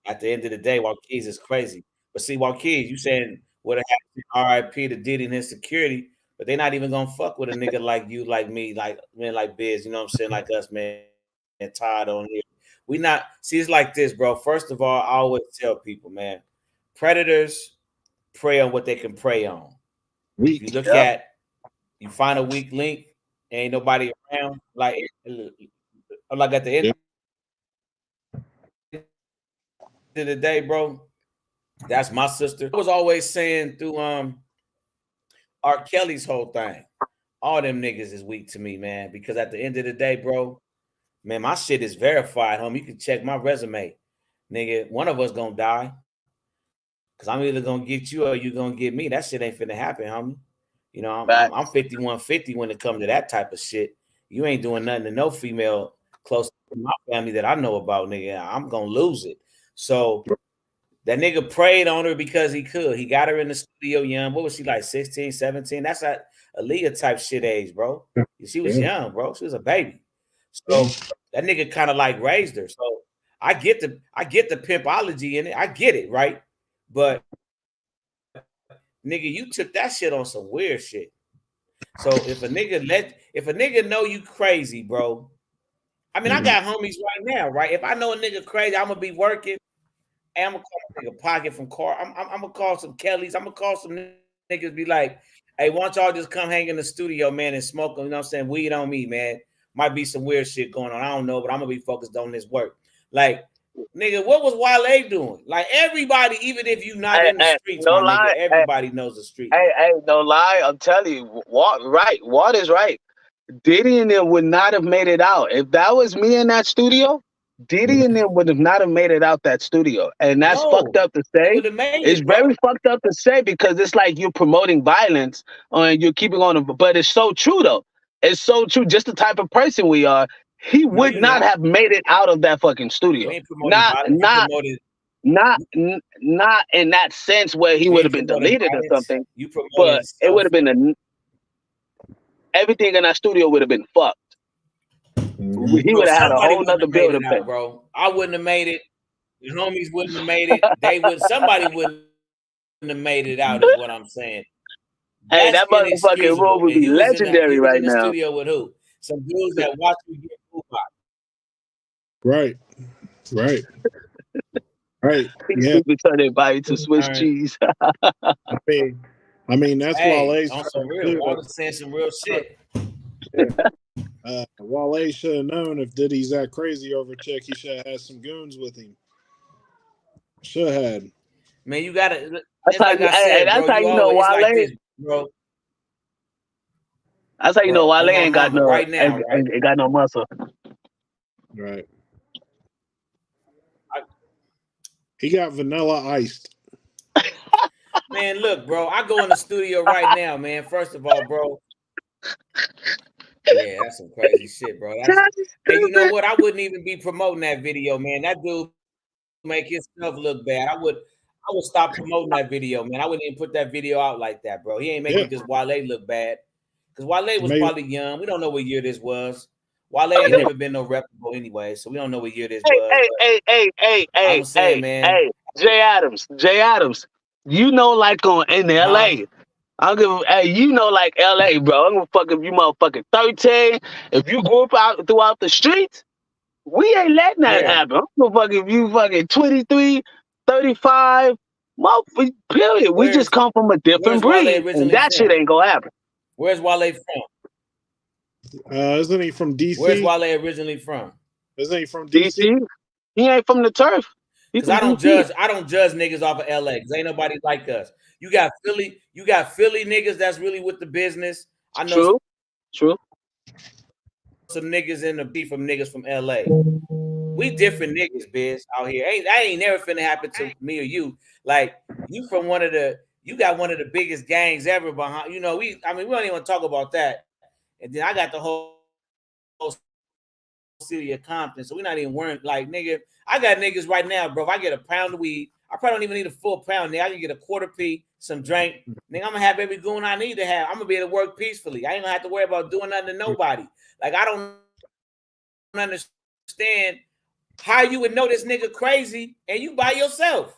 at the end of the day, Walkeys is crazy. But see, Walkeys, you saying what happened, R.I.P. to Diddy and his security, but they're not even gonna fuck with a nigga like you, like me, like man, like Biz, you know what I'm saying? Like us, man, and Todd on here. We not see it's like this, bro. First of all, I always tell people, man, predators prey on what they can prey on. If you look at, you find a weak link, ain't nobody around, like at the end of the day, bro. That's my sister. I was always saying through R. Kelly's whole thing, all them niggas is weak to me, man. Because at the end of the day, bro, man, my shit is verified, homie. You can check my resume, nigga. One of us gonna die, cause I'm either gonna get you or you gonna get me. That shit ain't finna happen, homie. You know, I'm 5150 when it comes to that type of shit. You ain't doing nothing to no female close to my family that I know about, nigga, I'm gonna lose it. So that nigga preyed on her because he could. He got her in the studio young. What was she like, 16, 17? That's a Aaliyah type shit age, bro. She was young, bro. She was a baby. So that nigga kind of like raised her. So I get the pimpology in it. I get it, right? But nigga, you took that shit on some weird shit. So if a nigga know you crazy, bro. I mean, I got homies right now, right? If I know a nigga crazy, I'm gonna be working. And I'm gonna call a nigga Pocket from Car. I'm gonna call some Kellys. I'm gonna call some niggas. Be like, hey, why don't y'all just come hang in the studio, man, and smoke? You know what I'm saying? Weed on me, man. Might be some weird shit going on. I don't know, but I'm gonna be focused on this work. Like, nigga, what was Wale doing? Like everybody, even if you not in the streets, no my lie, nigga, everybody knows the street. Hey, no lie. I'm telling you, Water's right. Diddy and them would not have made it out. If that was me in that studio, Diddy and them would have not have made it out that studio. And that's fucked up to say. It's very fucked up to say because it's like you're promoting violence and you're keeping on. But it's so true, though. It's so true. Just the type of person we are, he would not have made it out of that fucking studio. Not in that sense where he would have been deleted or something. But it would have been everything in that studio would have been fucked. He would have had a whole nother bill to pay, bro. I wouldn't have made it. The homies wouldn't have made it. They would. Somebody wouldn't have made it out. Is what I'm saying. Hey, that motherfucking room would be legendary right now. In the studio with who? Some dudes that watch me get food box. Right. Yeah. We turn everybody to Swiss cheese. I mean, that's Wale's on some real. Wallace saying some real shit. Wale should have known if Diddy's that crazy over chick, he should have had some goons with him. Should have had. Man, you gotta. That's how you know Wale, like this, bro. That's how you know Wale ain't got no right now. Ain't got no muscle. Right. He got vanilla iced. Man, look, bro. I go in the studio right now, man. First of all, bro. Yeah, that's some crazy shit, bro. Hey, you know what? I wouldn't even be promoting that video, man. That dude make himself look bad. I would stop promoting that video, man. I wouldn't even put that video out like that, bro. He ain't making just Wale look bad. Because Wale was probably young. We don't know what year this was. Wale ain't never been no reputable anyway, so we don't know what year this was. Hey, I'm saying, man. Hey, JAdams. You know, like in LA. I'll give you know, like LA, bro. I'm gonna fuck if you motherfucking 13. If you grew up out throughout the streets, we ain't letting that happen. I'm gonna fuck if you fucking 23, 35, period. We just come from a different breed. And that shit ain't gonna happen. Where's Wale from? Isn't he from DC? Where's Wale originally from? Isn't he from DC? He ain't from the turf. Because I don't judge niggas off of LA. Because ain't nobody like us. You got Philly niggas that's really with the business. I know True. Some niggas in the beef from niggas from LA. We different niggas, biz, out here. That ain't never finna happen to me or you. Like, you from you got one of the biggest gangs ever behind. You know, we don't even want to talk about that. And then I got the whole city of Compton. So we're not even worrying. Like, nigga, I got niggas right now, bro. If I get a pound of weed, I probably don't even need a full pound. Nigga, I can get a quarter P, some drink. Nigga, I'm gonna have every goon I need to have. I'm gonna be able to work peacefully. I ain't gonna have to worry about doing nothing to nobody. Like, I don't understand how you would know this nigga crazy and you by yourself.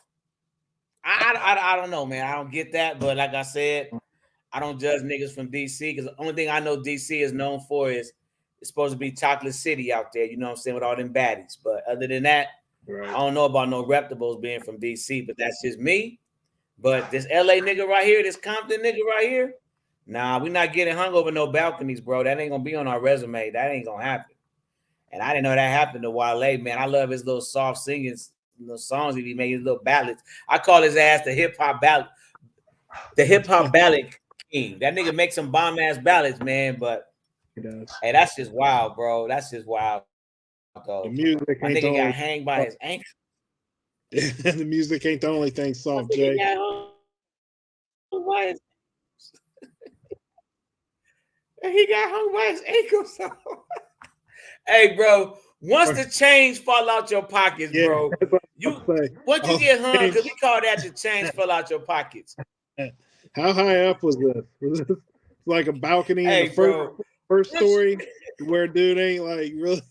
I don't know, man. I don't get that. But like I said, I don't judge niggas from DC because the only thing I know DC is known for is it's supposed to be Chocolate City out there. You know what I'm saying, with all them baddies. But other than that, I don't know about no reputables being from DC, but that's just me. But this LA nigga right here, this Compton nigga right here, nah, we not getting hung over no balconies, bro. That ain't gonna be on our resume. That ain't gonna happen. And I didn't know that happened to Wale, man. I love his little soft singing, songs he be making, his little ballads. I call his ass the hip hop ballad king. That nigga makes some bomb ass ballads, man. But hey, that's just wild, bro. That's just wild. The music My nigga got hanged by his ankle. The music ain't the only thing soft, Jay. He got hung by his ankle. So. Hey, bro, Once the change fall out your pockets, bro, once you get hung, because we call that the change fell out your pockets. How high up was this? Was this like a balcony in the first story where dude ain't like really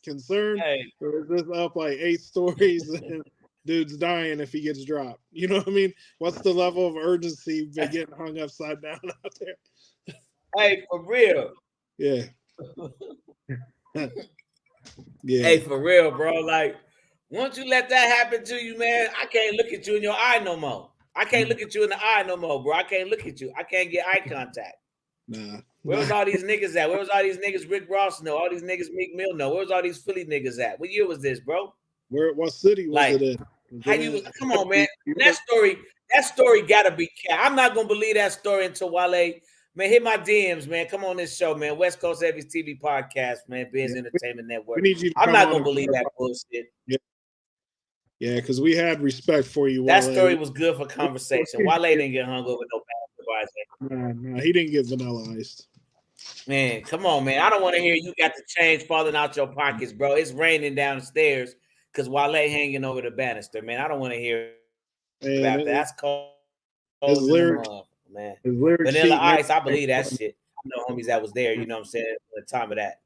concerned? Or is this up like 8 stories and dude's dying if he gets dropped? You know what I mean? What's the level of urgency by getting hung upside down out there? Hey, for real. Yeah. Yeah. Hey, for real, bro. Like, once you let that happen to you, man, I can't look at you in your eye no more. I can't look at you in the eye no more, bro. I can't look at you. I can't get eye contact. Nah. Where was all these niggas at? Where was all these niggas Rick Ross know? All these niggas Meek Mill know? Where was all these Philly niggas at? What year was this, bro? What city was it in? How you come on, man? That story gotta be cat. I'm not gonna believe that story until Wale. Man, hit my DMs, man. Come on this show, man. Westcoast Heavies TV podcast, man. Biz'Ent.Network. I'm not gonna believe that bullshit. Yeah, because we had respect for you. That story was good for conversation. Wale didn't get hung over no basketball. Nah, he didn't get vanilla-ized. Man, come on, man. I don't want to hear you got the change falling out your pockets, bro. It's raining downstairs because Wale hanging over the banister, man. I don't want to hear about that. That's cold. His lyrics, man. His lyrics Vanilla Ice, I believe that shit. I know homies that was there, you know what I'm saying, at the time of that.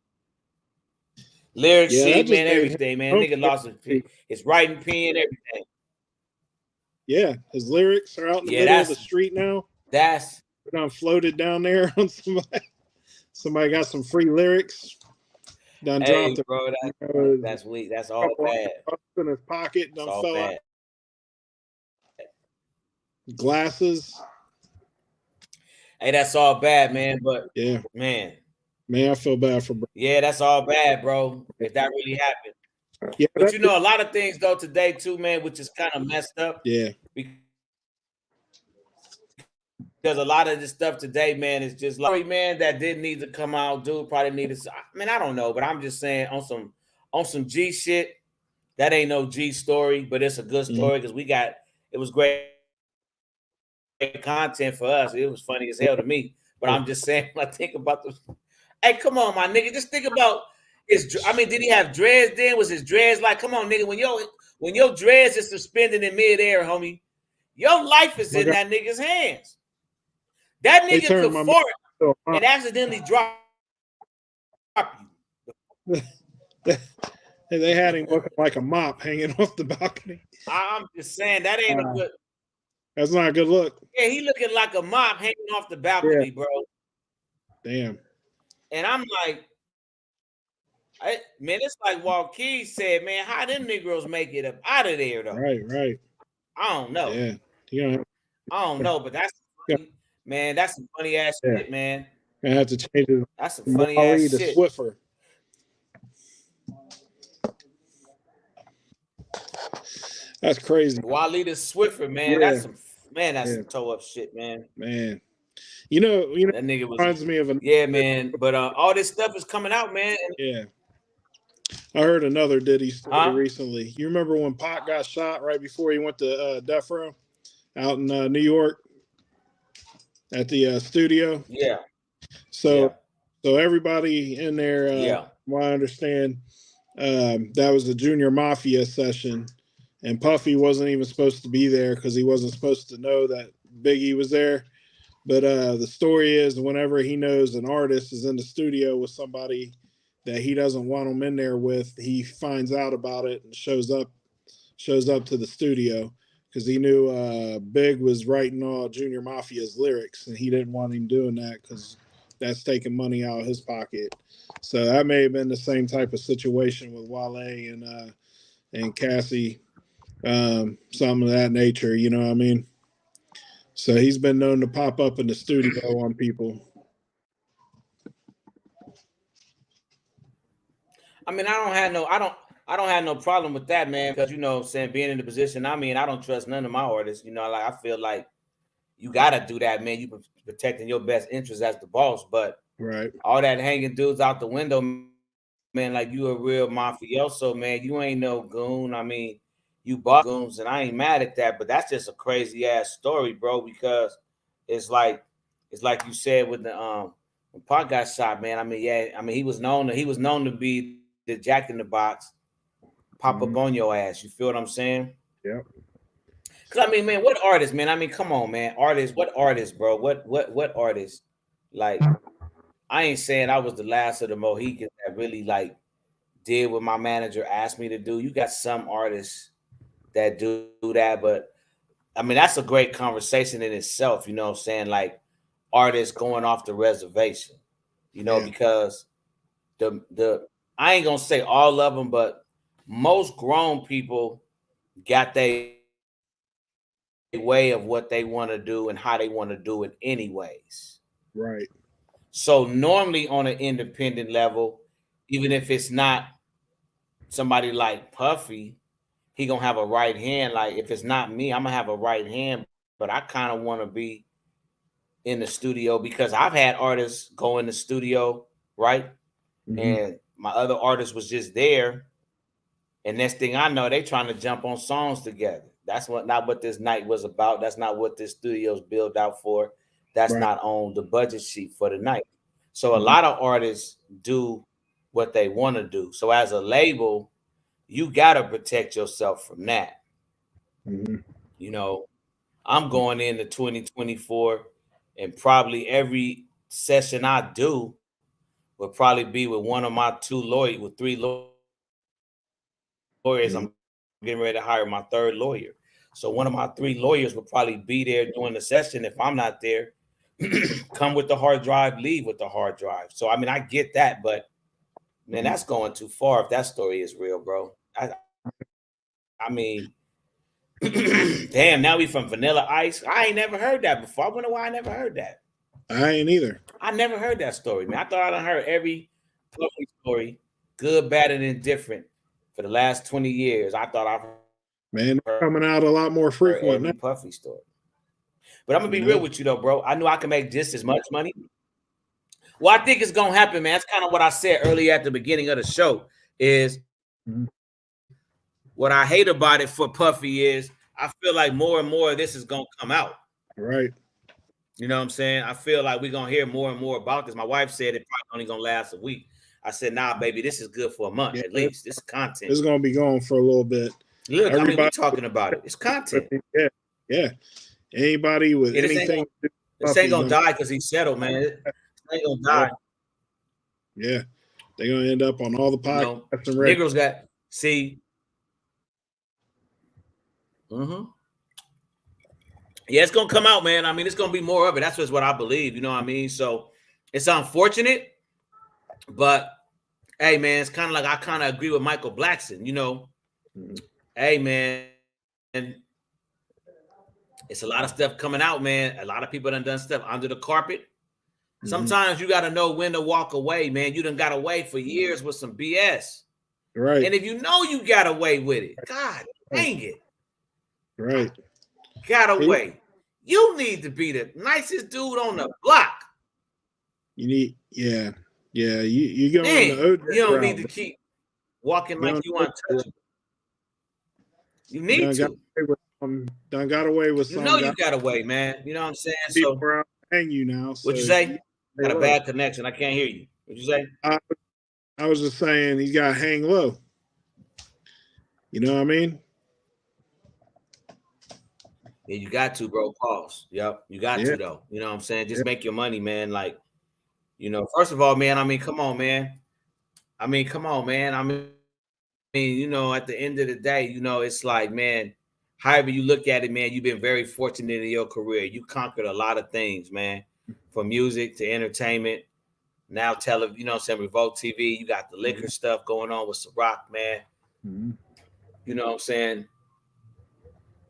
Lyric sheet, man, everything, man. Nigga lost his writing pen, everything. Yeah, his lyrics are out in the middle of the street now. That's done floated down there on somebody. Somebody got some free lyrics. Done dropped bro. That's weak. That's all bad. In his pocket, done all fell bad. out. Glasses. Hey, that's all bad, man. But yeah, man, I feel bad for. Yeah, that's all bad, bro. If that really happened. Yeah, but you know, a lot of things though today too, man, which is kind of messed up. Yeah. Because a lot of this stuff today, man, is just like, man, that didn't need to come out. Dude probably needed. I mean, I don't know, but I'm just saying on some G shit. That ain't no G story, but it's a good story because it was great content for us. It was funny as hell to me. But I'm just saying, when I think about the. Hey, come on, my nigga. Just think about did he have dreads then? Was his dreads like, come on, nigga, when your dreads is suspended in midair, homie, your life is in that nigga's hands. That nigga could fart and accidentally drop you. They had him looking like a mop hanging off the balcony. I'm just saying that ain't a good. That's not a good look. Yeah, he looking like a mop hanging off the balcony, bro. Damn. And I'm like, man, it's like Walkie said, man, how them Negroes make it up out of there, though? Right. I don't know. Yeah. I don't know, but that's funny, man. That's some funny ass shit, man. I have to change it. That's some funny ass shit. Swiffer. That's crazy. Wally the Swiffer, man. That's some toe up shit, man. Man. You know that nigga reminds me of man. But all this stuff is coming out, man. Yeah. I heard another Diddy story recently. You remember when Pac got shot right before he went to Death Row out in New York at the studio? Yeah. So everybody in there, what I understand, that was the Junior Mafia session, and Puffy wasn't even supposed to be there because he wasn't supposed to know that Biggie was there. But the story is, whenever he knows an artist is in the studio with somebody that he doesn't want him in there with, he finds out about it and shows up to the studio because he knew Big was writing all Junior Mafia's lyrics, and he didn't want him doing that because that's taking money out of his pocket. So that may have been the same type of situation with Wale and Cassie, something of that nature. You know what I mean? So he's been known to pop up in the studio on people. I mean, I don't have no problem with that, man, because, you know what I'm saying, being in the position I don't trust none of my artists. You know, like, I feel like you got to do that, man. You protecting your best interest as the boss, but all that hanging dudes out the window, man, like, you a real mafioso, man. You ain't no goon. I mean, you bought goons, and I ain't mad at that, but that's just a crazy ass story, bro, because it's like you said with the when Pac got shot, man. I mean, he was known to be the Jack in the Box pop Mm-hmm. up on your ass. You feel what I'm saying? Yep. Cause I mean, man, what artists, man? I mean, come on, man. Artists, what artists, bro? What artists? Like, I ain't saying I was the last of the Mohicans that really like did what my manager asked me to do. You got some artists that do that, but I mean, that's a great conversation in itself, you know what I'm saying? Like artists going off the reservation, you know, because the I ain't gonna say all of them, but most grown people got their way of what they want to do and how they want to do it anyways. Right. So normally on an independent level, even if it's not somebody like Puffy, he gonna have a right hand. Like if it's not me, I'm gonna have a right hand, but I kind of want to be in the studio because I've had artists go in the studio, right? Mm-hmm. And my other artist was just there. And next thing I know, they trying to jump on songs together. That's not what this night was about. That's not what this studio's built out for. That's not on the budget sheet for the night. So a lot of artists do what they want to do. So as a label, you gotta protect yourself from that. Mm-hmm. You know, I'm going into 2024, and probably every session I do will probably be with one of my two lawyers, with three lawyers. Mm-hmm. I'm getting ready to hire my third lawyer. So one of my three lawyers will probably be there during the session. If I'm not there, come with the hard drive, leave with the hard drive. So I mean, I get that, but man, that's going too far if that story is real, bro. I mean, damn, now we from Vanilla Ice. I ain't never heard that before. I wonder why I never heard that. I ain't either. I never heard that story, man. I thought I done heard every Puffy story, good, bad, and indifferent, for the last 20 years. I thought I've Man, they're coming out a lot more frequent now. Puffy story. But I'm gonna be real with you though, bro. I knew I could make just as much money. Well, I think it's gonna happen, man. That's kind of what I said earlier at the beginning of the show. Is what I hate about it for Puffy is I feel like more and more of this is gonna come out. Right. You know what I'm saying? I feel like we're gonna hear more and more about this. My wife said it probably only gonna last a week. I said, nah, baby, this is good for a month at least. This is content. It's gonna be going for a little bit. Look, I mean, we're talking about it. It's content. Yeah. Anybody with anything. This ain't gonna die because he's settled, man. It ain't gonna die. Yeah. They're gonna end up on all the podcasts and Negroes got see. Yeah, it's gonna come out, man. I mean, it's gonna be more of it. That's just what I believe. You know what I mean? So it's unfortunate, but hey, man, it's kind of like I kind of agree with Michael Blackson. You know, hey, man, and it's a lot of stuff coming out, man. A lot of people done stuff under the carpet. Sometimes you got to know when to walk away, man. You done got away for years with some BS. Right. And if you know you got away with it, God dang it. Right. Got away. You need to be the nicest dude on the block. You need, yeah. You go on the OJ you don't route, need to keep walking like you untouchable. You need to. Done got away with some. You know you got away, man. You know what I'm saying? People So around hang you now. What you say? Got a bad connection. I can't hear you. What you say? I was just saying you got to hang low. You know what I mean? Yeah, you got to, bro. Pause. Yep, you got to though. You know what I'm saying? Just make your money, man. Like, you know, first of all, man. I mean, come on, man. I mean, you know, at the end of the day, you know, it's like, man. However you look at it, man, you've been very fortunate in your career. You conquered a lot of things, man, from music to entertainment. Now television, you know what I'm saying, Revolt TV. You got the liquor stuff going on with Ciroc, man. You know what I'm saying?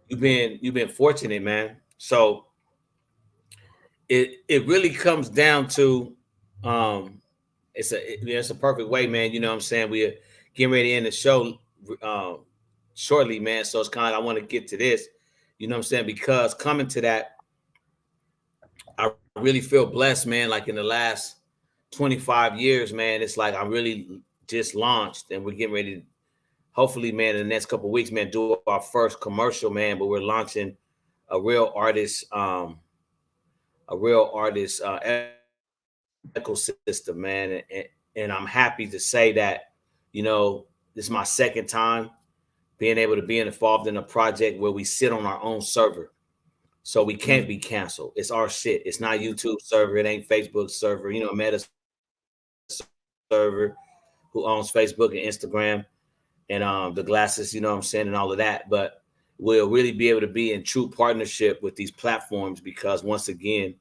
You've been fortunate, man. So it really comes down to it's a perfect way, man. You know what I'm saying? We're getting ready to end the show shortly, man. So it's kind of I want to get to this, you know what I'm saying? Because coming to that, I really feel blessed, man. Like in the last 25 years, man, it's like I really just launched and we're getting ready to, hopefully, man, in the next couple of weeks, man, do our first commercial, man. But we're launching a real artist ecosystem, man. And I'm happy to say that You know, this is my second time being able to be involved in a project where we sit on our own server. So we can't be canceled. It's our shit. It's not YouTube server. It ain't Facebook server. You know, Meta server who owns Facebook and Instagram and the glasses, you know what I'm saying, and all of that. But we'll really be able to be in true partnership with these platforms because once again,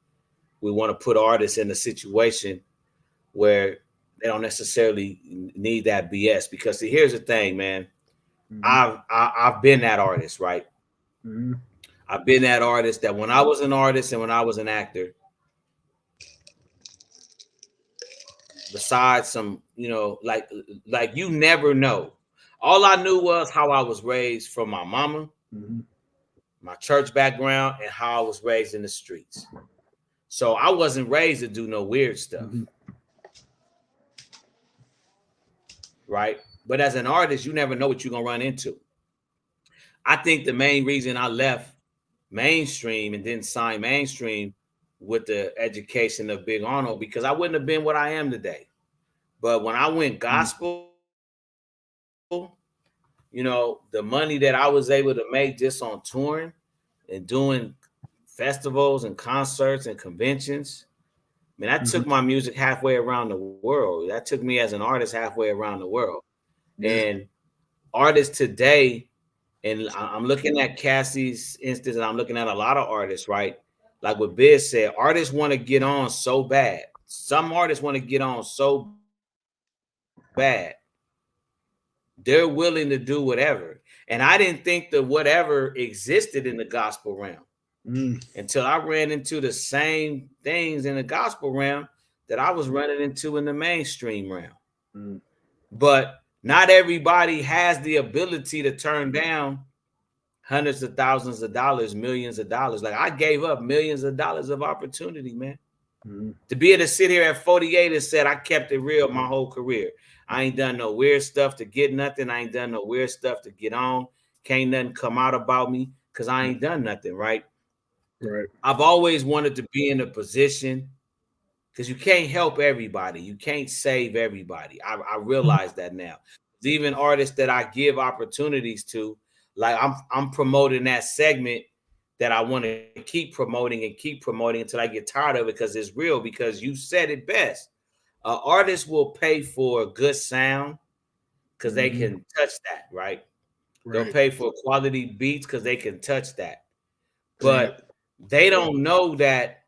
we want to put artists in a situation where they don't necessarily need that BS. Because see, here's the thing, man. I've been that artist, right? I've been that artist that when I was an artist and when I was an actor, besides some, you know, like you never know. All I knew was how I was raised from my mama, my church background, and how I was raised in the streets. So I wasn't raised to do no weird stuff. Right? But as an artist, you never know what you're going to run into. I think the main reason I left mainstream and didn't sign mainstream with the education of Big Arnold, because I wouldn't have been what I am today. But when I went gospel, you know, the money that I was able to make just on touring and doing festivals and concerts and conventions, I mean, that took my music halfway around the world. That took me as an artist halfway around the world. And artists today, and I'm looking at Cassie's instance, and I'm looking at a lot of artists, right? Like what Biz said, artists want to get on so bad. Some artists want to get on so bad. They're willing to do whatever. And I didn't think that whatever existed in the gospel realm until I ran into the same things in the gospel realm that I was running into in the mainstream realm. But not everybody has the ability to turn down hundreds of thousands of dollars, millions of dollars. Like I gave up millions of dollars of opportunity, man. To be able to sit here at 48 and said I kept it real my whole career. I ain't done no weird stuff to get nothing. I ain't done no weird stuff to get on. Can't nothing come out about me because I ain't done nothing, right? Right. I've always wanted to be in a position because you can't help everybody. You can't save everybody. I realize that now. Even artists that I give opportunities to, like I'm promoting that segment that I want to keep promoting until I get tired of it because it's real. Because you said it best. Artists will pay for a good sound because they can touch that, right? They'll pay for quality beats because they can touch that. But they don't know that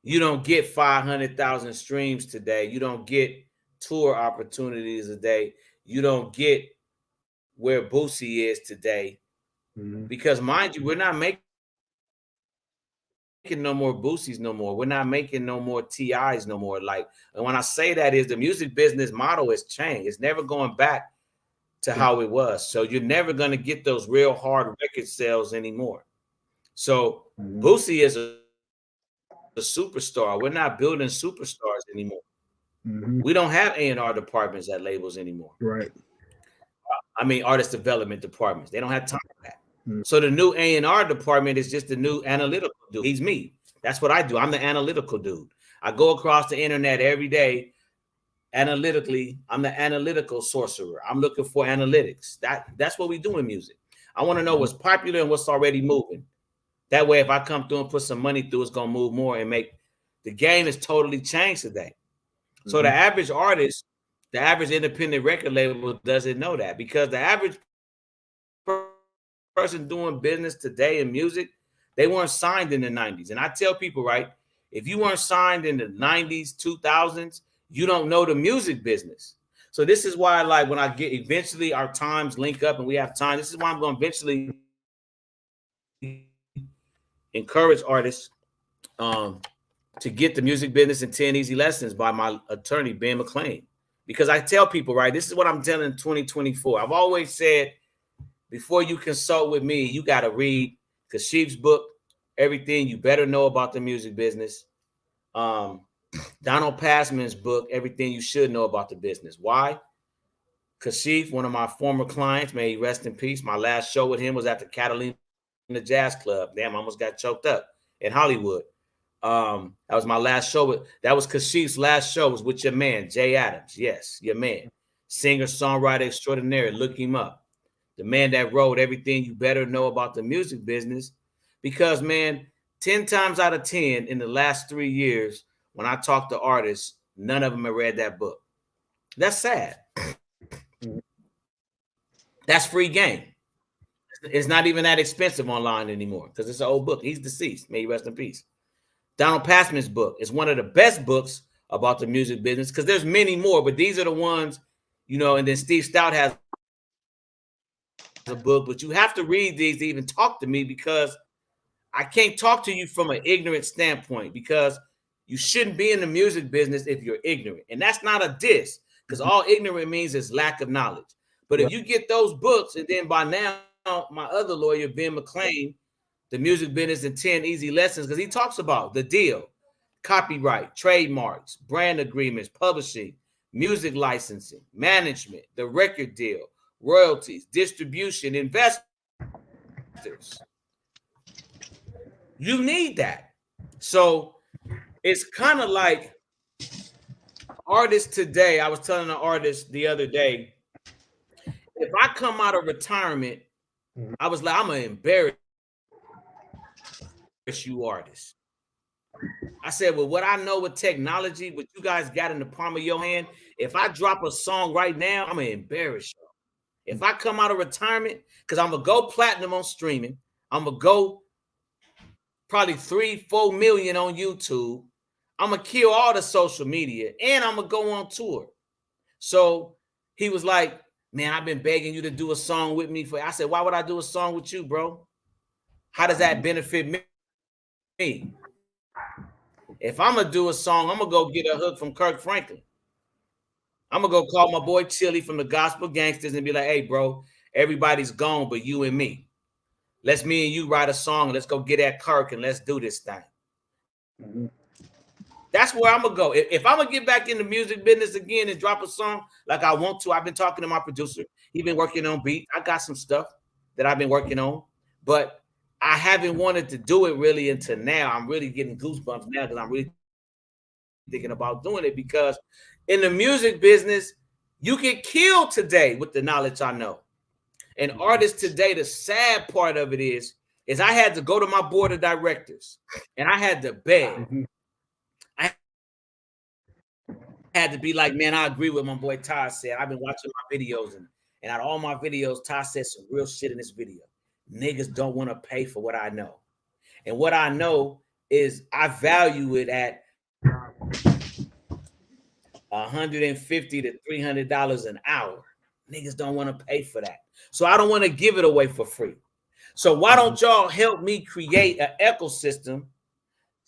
you don't get 500,000 streams today. You don't get tour opportunities today. You don't get where Boosie is today. Because mind you, we're not making no more Boosies no more. We're not making no more TIs no more. Like, and when I say that is the music business model has changed. It's never going back to how it was. So you're never going to get those real hard record sales anymore. So Boosie is a superstar. We're not building superstars anymore. We don't have A&R departments at labels anymore. Right. I mean, artist development departments. They don't have time for that. So the new A&R department is just the new analytical dude. He's me. That's what I do. I'm the analytical dude. I go across the internet every day. Analytically, I'm the analytical sorcerer. I'm looking for analytics. That's what we do in music. I want to know what's popular and what's already moving. That way, if I come through and put some money through, it's gonna move more and make the game is totally changed today. So the average artist, the average independent record label doesn't know that because the average person doing business today in music, they weren't signed in the 90s. And I tell people, right, if you weren't signed in the 90s, 2000s, you don't know the music business. So this is why, like, when I get eventually our times link up and we have time, this is why I'm going to eventually encourage artists to get the music business in 10 Easy Lessons by my attorney, Ben McClain. Because I tell people, right, this is what I'm telling in 2024. I've always said, before you consult with me, you got to read Kashif's book, Everything You Better Know About the Music Business. Donald Passman's book, Everything You Should Know About the Business. Why? Kashif, one of my former clients, may he rest in peace. My last show with him was at the Catalina Jazz Club. Damn, I almost got choked up in Hollywood. That was my last show. That was Kashif's last show was with your man, JAdams. Yes, your man. singer, songwriter extraordinaire. Look him up. The man that wrote everything you better know about the music business. Because, man, 10 times out of 10 in the last 3 years, when I talk to artists, none of them have read that book. That's sad. That's free game. It's not even that expensive online anymore because it's an old book. He's deceased. May he rest in peace. Donald Passman's book is one of the best books about the music business because there's many more, but these are the ones, you know, and then Steve Stout has a book, but you have to read these to even talk to me because I can't talk to you from an ignorant standpoint because you shouldn't be in the music business if you're ignorant. And that's not a diss because all ignorant means is lack of knowledge. But if you get those books, and then by now, my other lawyer, Ben McClain, The Music Business in 10 Easy Lessons, because he talks about the deal, copyright, trademarks, brand agreements, publishing, music licensing, management, the record deal, royalties, distribution, investors. You need that. So it's kind of like artists today. I was telling an artist the other day, if I come out of retirement, I was like, I'm going to embarrass you artists. I said, well, what I know with technology, what you guys got in the palm of your hand, if I drop a song right now, I'm going to embarrass you. If I come out of retirement, because I'm going to go platinum on streaming, I'm going to go probably 3-4 million on YouTube. I'm going to kill all the social media, and I'm going to go on tour. So he was like, man, I've been begging you to do a song with me. I said, why would I do a song with you, bro? How does that benefit me? If I'm going to do a song, I'm going to go get a hook from Kirk Franklin. I'm going to go call my boy Chili from the Gospel Gangsters and be like, hey, bro, everybody's gone but you and me. Let's me and you write a song and let's go get at Kirk and let's do this thing. Mm-hmm. That's where I'm going to go. If I'm going to get back in the music business again and drop a song like I want to, I've been talking to my producer. He's been working on beat. I got some stuff that I've been working on, but I haven't wanted to do it really until now. I'm really getting goosebumps now because I'm really thinking about doing it because in the music business, you get killed today with the knowledge I know. And artists today, the sad part of it is I had to go to my board of directors and I had to beg. Mm-hmm. I had to be like, man, I agree with my boy Todd said. I've been watching my videos and out of all my videos, Todd said some real shit in this video. Niggas don't want to pay for what I know. And what I know is I value it at $150 to $300 an hour. Niggas don't want to pay for that. So I don't want to give it away for free. So why don't y'all help me create an ecosystem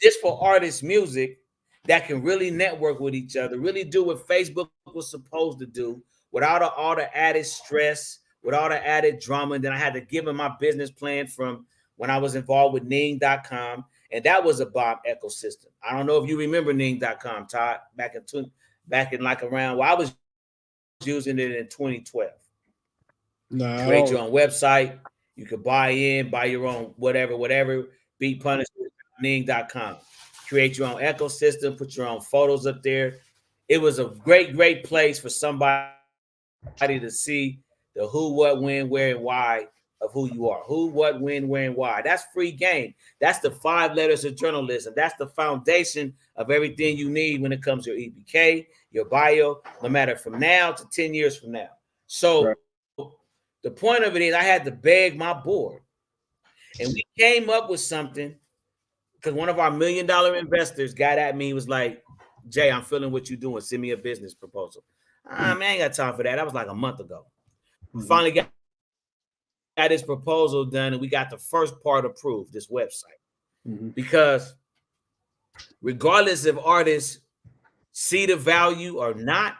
just for artists' music that can really network with each other, really do what Facebook was supposed to do without all the added stress, with all the added drama. And then I had to give him my business plan from when I was involved with Ning.com. And that was a bomb ecosystem. I don't know if you remember Ning.com, Todd, back in like around, well, I was using it in 2012. No, create your own website. You could buy your own whatever, Beat Punishment, Ning.com. Create your own ecosystem, put your own photos up there. It was a great place for somebody to see the who, what, when, where, and why of who you are. Who, what, when, where, and why. That's free game. That's the 5 letters of journalism. That's the foundation of everything you need when it comes to your EPK, your bio, no matter from now to 10 years from now. So right. The point of it is I had to beg my board. And we came up with something because one of our $1 million investors got at me. He was like, Jay, I'm feeling what you're doing. Send me a business proposal. Man, I ain't got time for that. That was like a month ago. We finally got this proposal done and we got the first part approved, this website. Mm-hmm. Because regardless if artists see the value or not,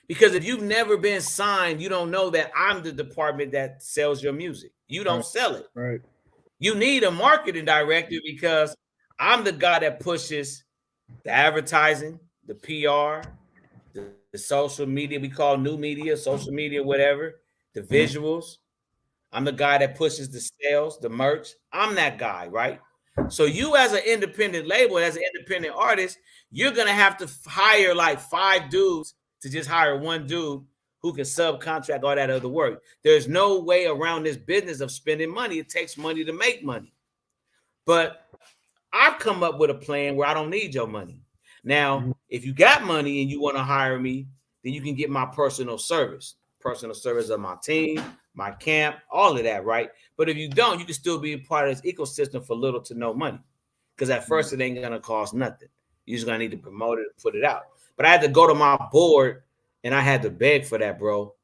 because if you've never been signed, you don't know that I'm the department that sells your music. You don't sell it. Right. You need a marketing director because I'm the guy that pushes the advertising, the PR, the social media, we call new media, social media, whatever, the visuals. I'm the guy that pushes the sales, the merch. I'm that guy, right? So you as an independent label, as an independent artist, you're going to have to hire like 5 dudes to just hire one dude who can subcontract all that other work. There's no way around this business of spending money. It takes money to make money. But I've come up with a plan where I don't need your money. Now, if you got money and you want to hire me, then you can get my personal service of my team, my camp, all of that, right? But if you don't, you can still be a part of this ecosystem for little to no money. Because at first it ain't gonna cost nothing. You're just gonna need to promote it and put it out. But I had to go to my board and I had to beg for that, bro.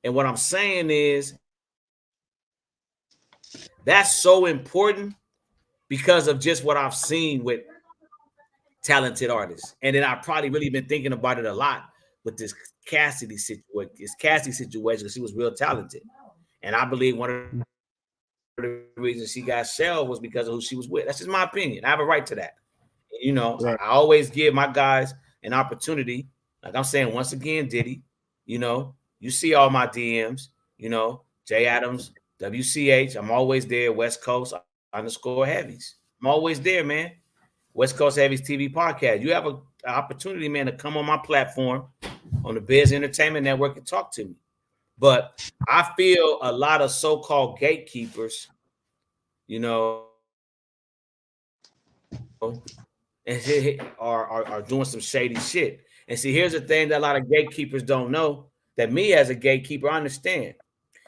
And what I'm saying is that's so important because of just what I've seen with talented artists. And then I've probably really been thinking about it a lot with this Cassie situation, because she was real talented. And I believe one of the reasons she got shelved was because of who she was with. That's just my opinion. I have a right to that. You know, right. I always give my guys an opportunity. Like I'm saying, once again, Diddy, you know, you see all my DMs, you know, JAdams, WCH. I'm always there. Westcoast _ Heavies. I'm always there, man. Westcoast Heavies TV podcast. You have an opportunity, man, to come on my platform on the Biz'Ent.Network and talk to me. But I feel a lot of so-called gatekeepers, you know, are doing some shady shit. And see, here's the thing that a lot of gatekeepers don't know, that me as a gatekeeper, I understand.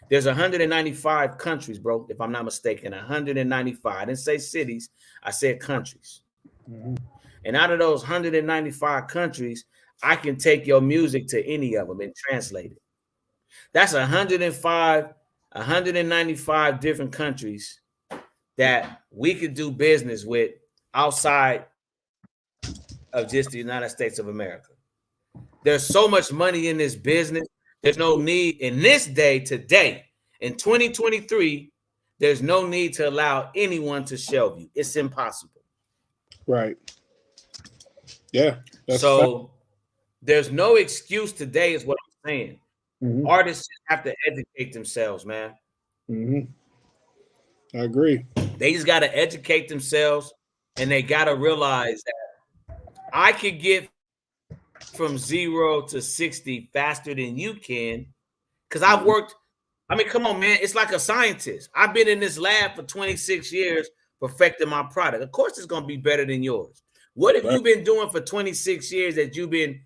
There's 195 countries, bro, if I'm not mistaken, 195. I didn't say cities, I said countries. Mm-hmm. And out of those 195 countries, I can take your music to any of them and translate it. That's 195 different countries that we could do business with outside of just the United States of America. There's so much money in this business. There's no need in this day today, in 2023, there's no need to allow anyone to shelve you. It's impossible. Right. Yeah. So there's no excuse today is what I'm saying. Mm-hmm. Artists have to educate themselves, man. Mm-hmm. I agree. They just got to educate themselves, and they got to realize that I could get from 0 to 60 faster than you can, because I've worked. I mean, come on, man. It's like a scientist. I've been in this lab for 26 years perfecting my product. Of course, it's going to be better than yours. What have you been doing for 26 years that you've been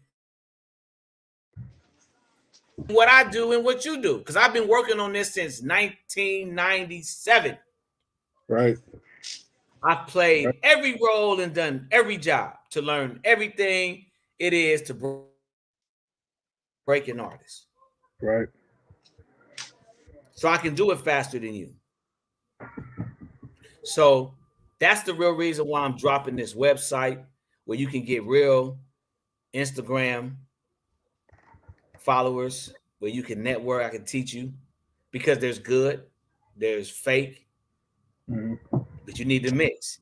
what I do and what you do? Because I've been working on this since 1997. Right. I've played every role and done every job to learn everything it is to break an artist. Right. So I can do it faster than you. So that's the real reason why I'm dropping this website where you can get real Instagram followers, where you can network. I can teach you, because there's good, there's fake, but you need to mix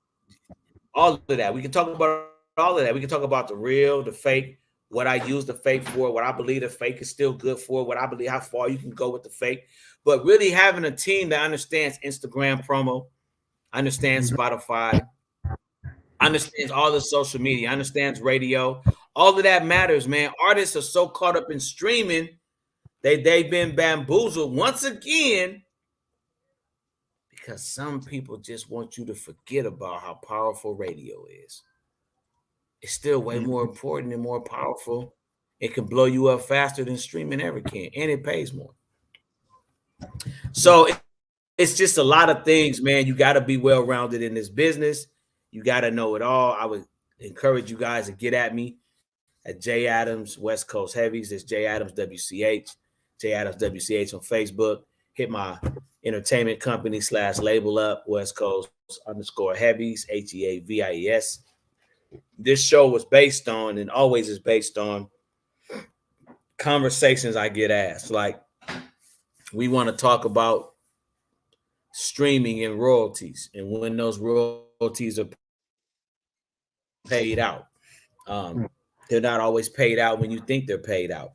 all of that. We can talk about all of that. We can talk about the real, the fake, what I use the fake for, what I believe the fake is still good for, what I believe how far you can go with the fake. But really having a team that understands Instagram promo, understands Spotify, understands all the social media, understands radio, all of that matters, man. Artists are so caught up in streaming, they've been bamboozled once again, because some people just want you to forget about how powerful radio is. It's still way more important and more powerful. It can blow you up faster than streaming ever can, and it pays more. So it's just a lot of things, man. You got to be well-rounded in this business. You got to know it all. I would encourage you guys to get at me at JAdams, Westcoast Heavies. It's JAdams WCH, JAdams WCH on Facebook. Hit my entertainment company / label up, Westcoast _ Heavies, HEAVIES. This show was based on, and always is based on, conversations I get asked. Like, we want to talk about streaming and royalties, and when those royalties are paid out. They're not always paid out when you think they're paid out.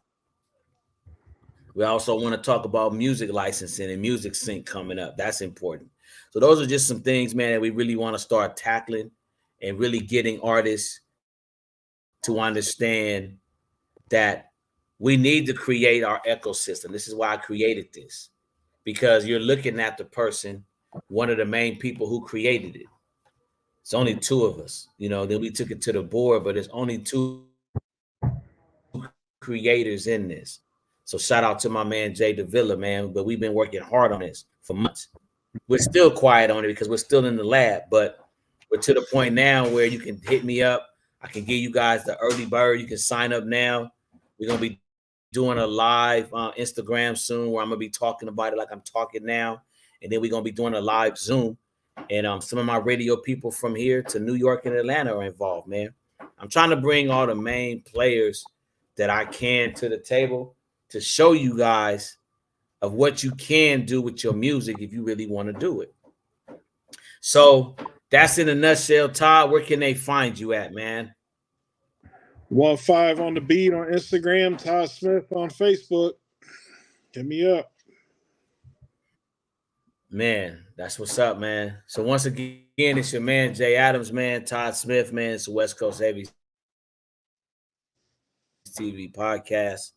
We also want to talk about music licensing and music sync coming up. That's important. So those are just some things, man, that we really want to start tackling and really getting artists to understand that we need to create our ecosystem. This is why I created this, because you're looking at the person, one of the main people who created it. It's only two of us, you know, then we took it to the board, but there's only two creators in this. So shout out to my man, Jay Davila, man, but we've been working hard on this for months. We're still quiet on it because we're still in the lab, but we're to the point now where you can hit me up. I can give you guys the early bird. You can sign up now. We're going to be doing a live Instagram soon where I'm going to be talking about it like I'm talking now. And then we're going to be doing a live Zoom. And some of my radio people from here to New York and Atlanta are involved, man. I'm trying to bring all the main players that I can to the table to show you guys of what you can do with your music if you really want to do it. So that's in a nutshell. Todd, where can they find you at, man? 15 on the beat on Instagram, Todd Smith on Facebook. Hit me up. Man, that's what's up, man. So once again, it's your man, JAdams, man, Todd Smith, man. It's the West Coast Heavies TV podcast.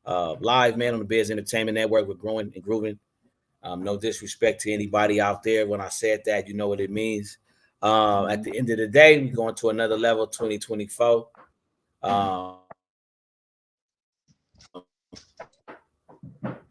Live, man, on the Biz'Ent.Network. We're growing and grooving. No disrespect to anybody out there. When I said that, you know what it means. At the end of the day, we're going to another level, 2024.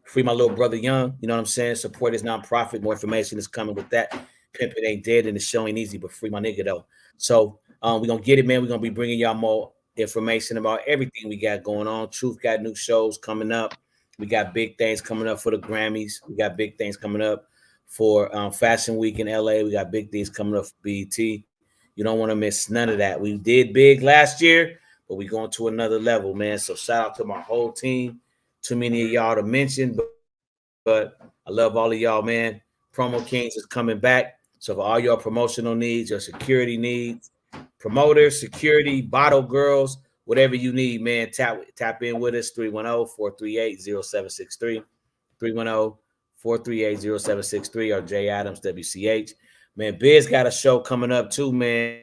Free my little brother Young, you know what I'm saying? Support his nonprofit. More information is coming with that. Pimp It Ain't Dead, and the show ain't easy, but free my nigga though. So we're gonna get it, man. We're gonna be bringing y'all more information about everything we got going on. Truth got new shows coming up. We got big things coming up for the Grammys. We got big things coming up for Fashion Week in LA. We got big things coming up for BET. You don't want to miss none of that. We did big last year, but we're going to another level, man. So shout out to my whole team. Too many of y'all to mention, but I love all of y'all, man. Promo Kings is coming back. So for all your promotional needs, your security needs, promoters, security, bottle girls, whatever you need, man, tap in with us, 310-438-0763, 310-438-0763, or JAdams, WCH. Man, Biz got a show coming up too, man.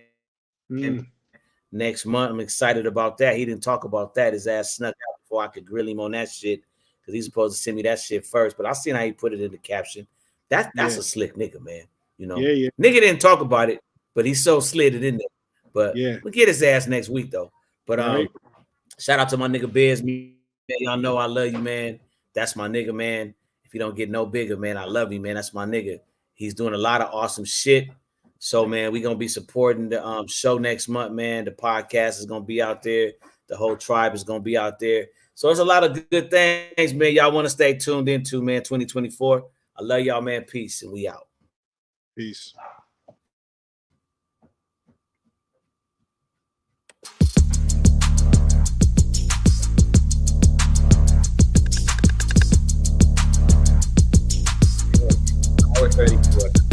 Next month. I'm excited about that. He didn't talk about that. His ass snuck out before I could grill him on that shit because he's supposed to send me that shit first. But I seen how he put it in the caption. That's a slick nigga, man. You know, nigga didn't talk about it, but he so slid it in there. But we'll get his ass next week though. But shout out to my nigga Biz. Man, y'all know I love you, man. That's my nigga, man. If you don't get no bigger, man, I love you, man. That's my nigga. He's doing a lot of awesome shit. So, man, we're going to be supporting the show next month, man. The podcast is going to be out there. The whole tribe is going to be out there. So there's a lot of good things, man. Y'all want to stay tuned into, man, 2024. I love y'all, man. Peace, and we out. Peace. Hour 34.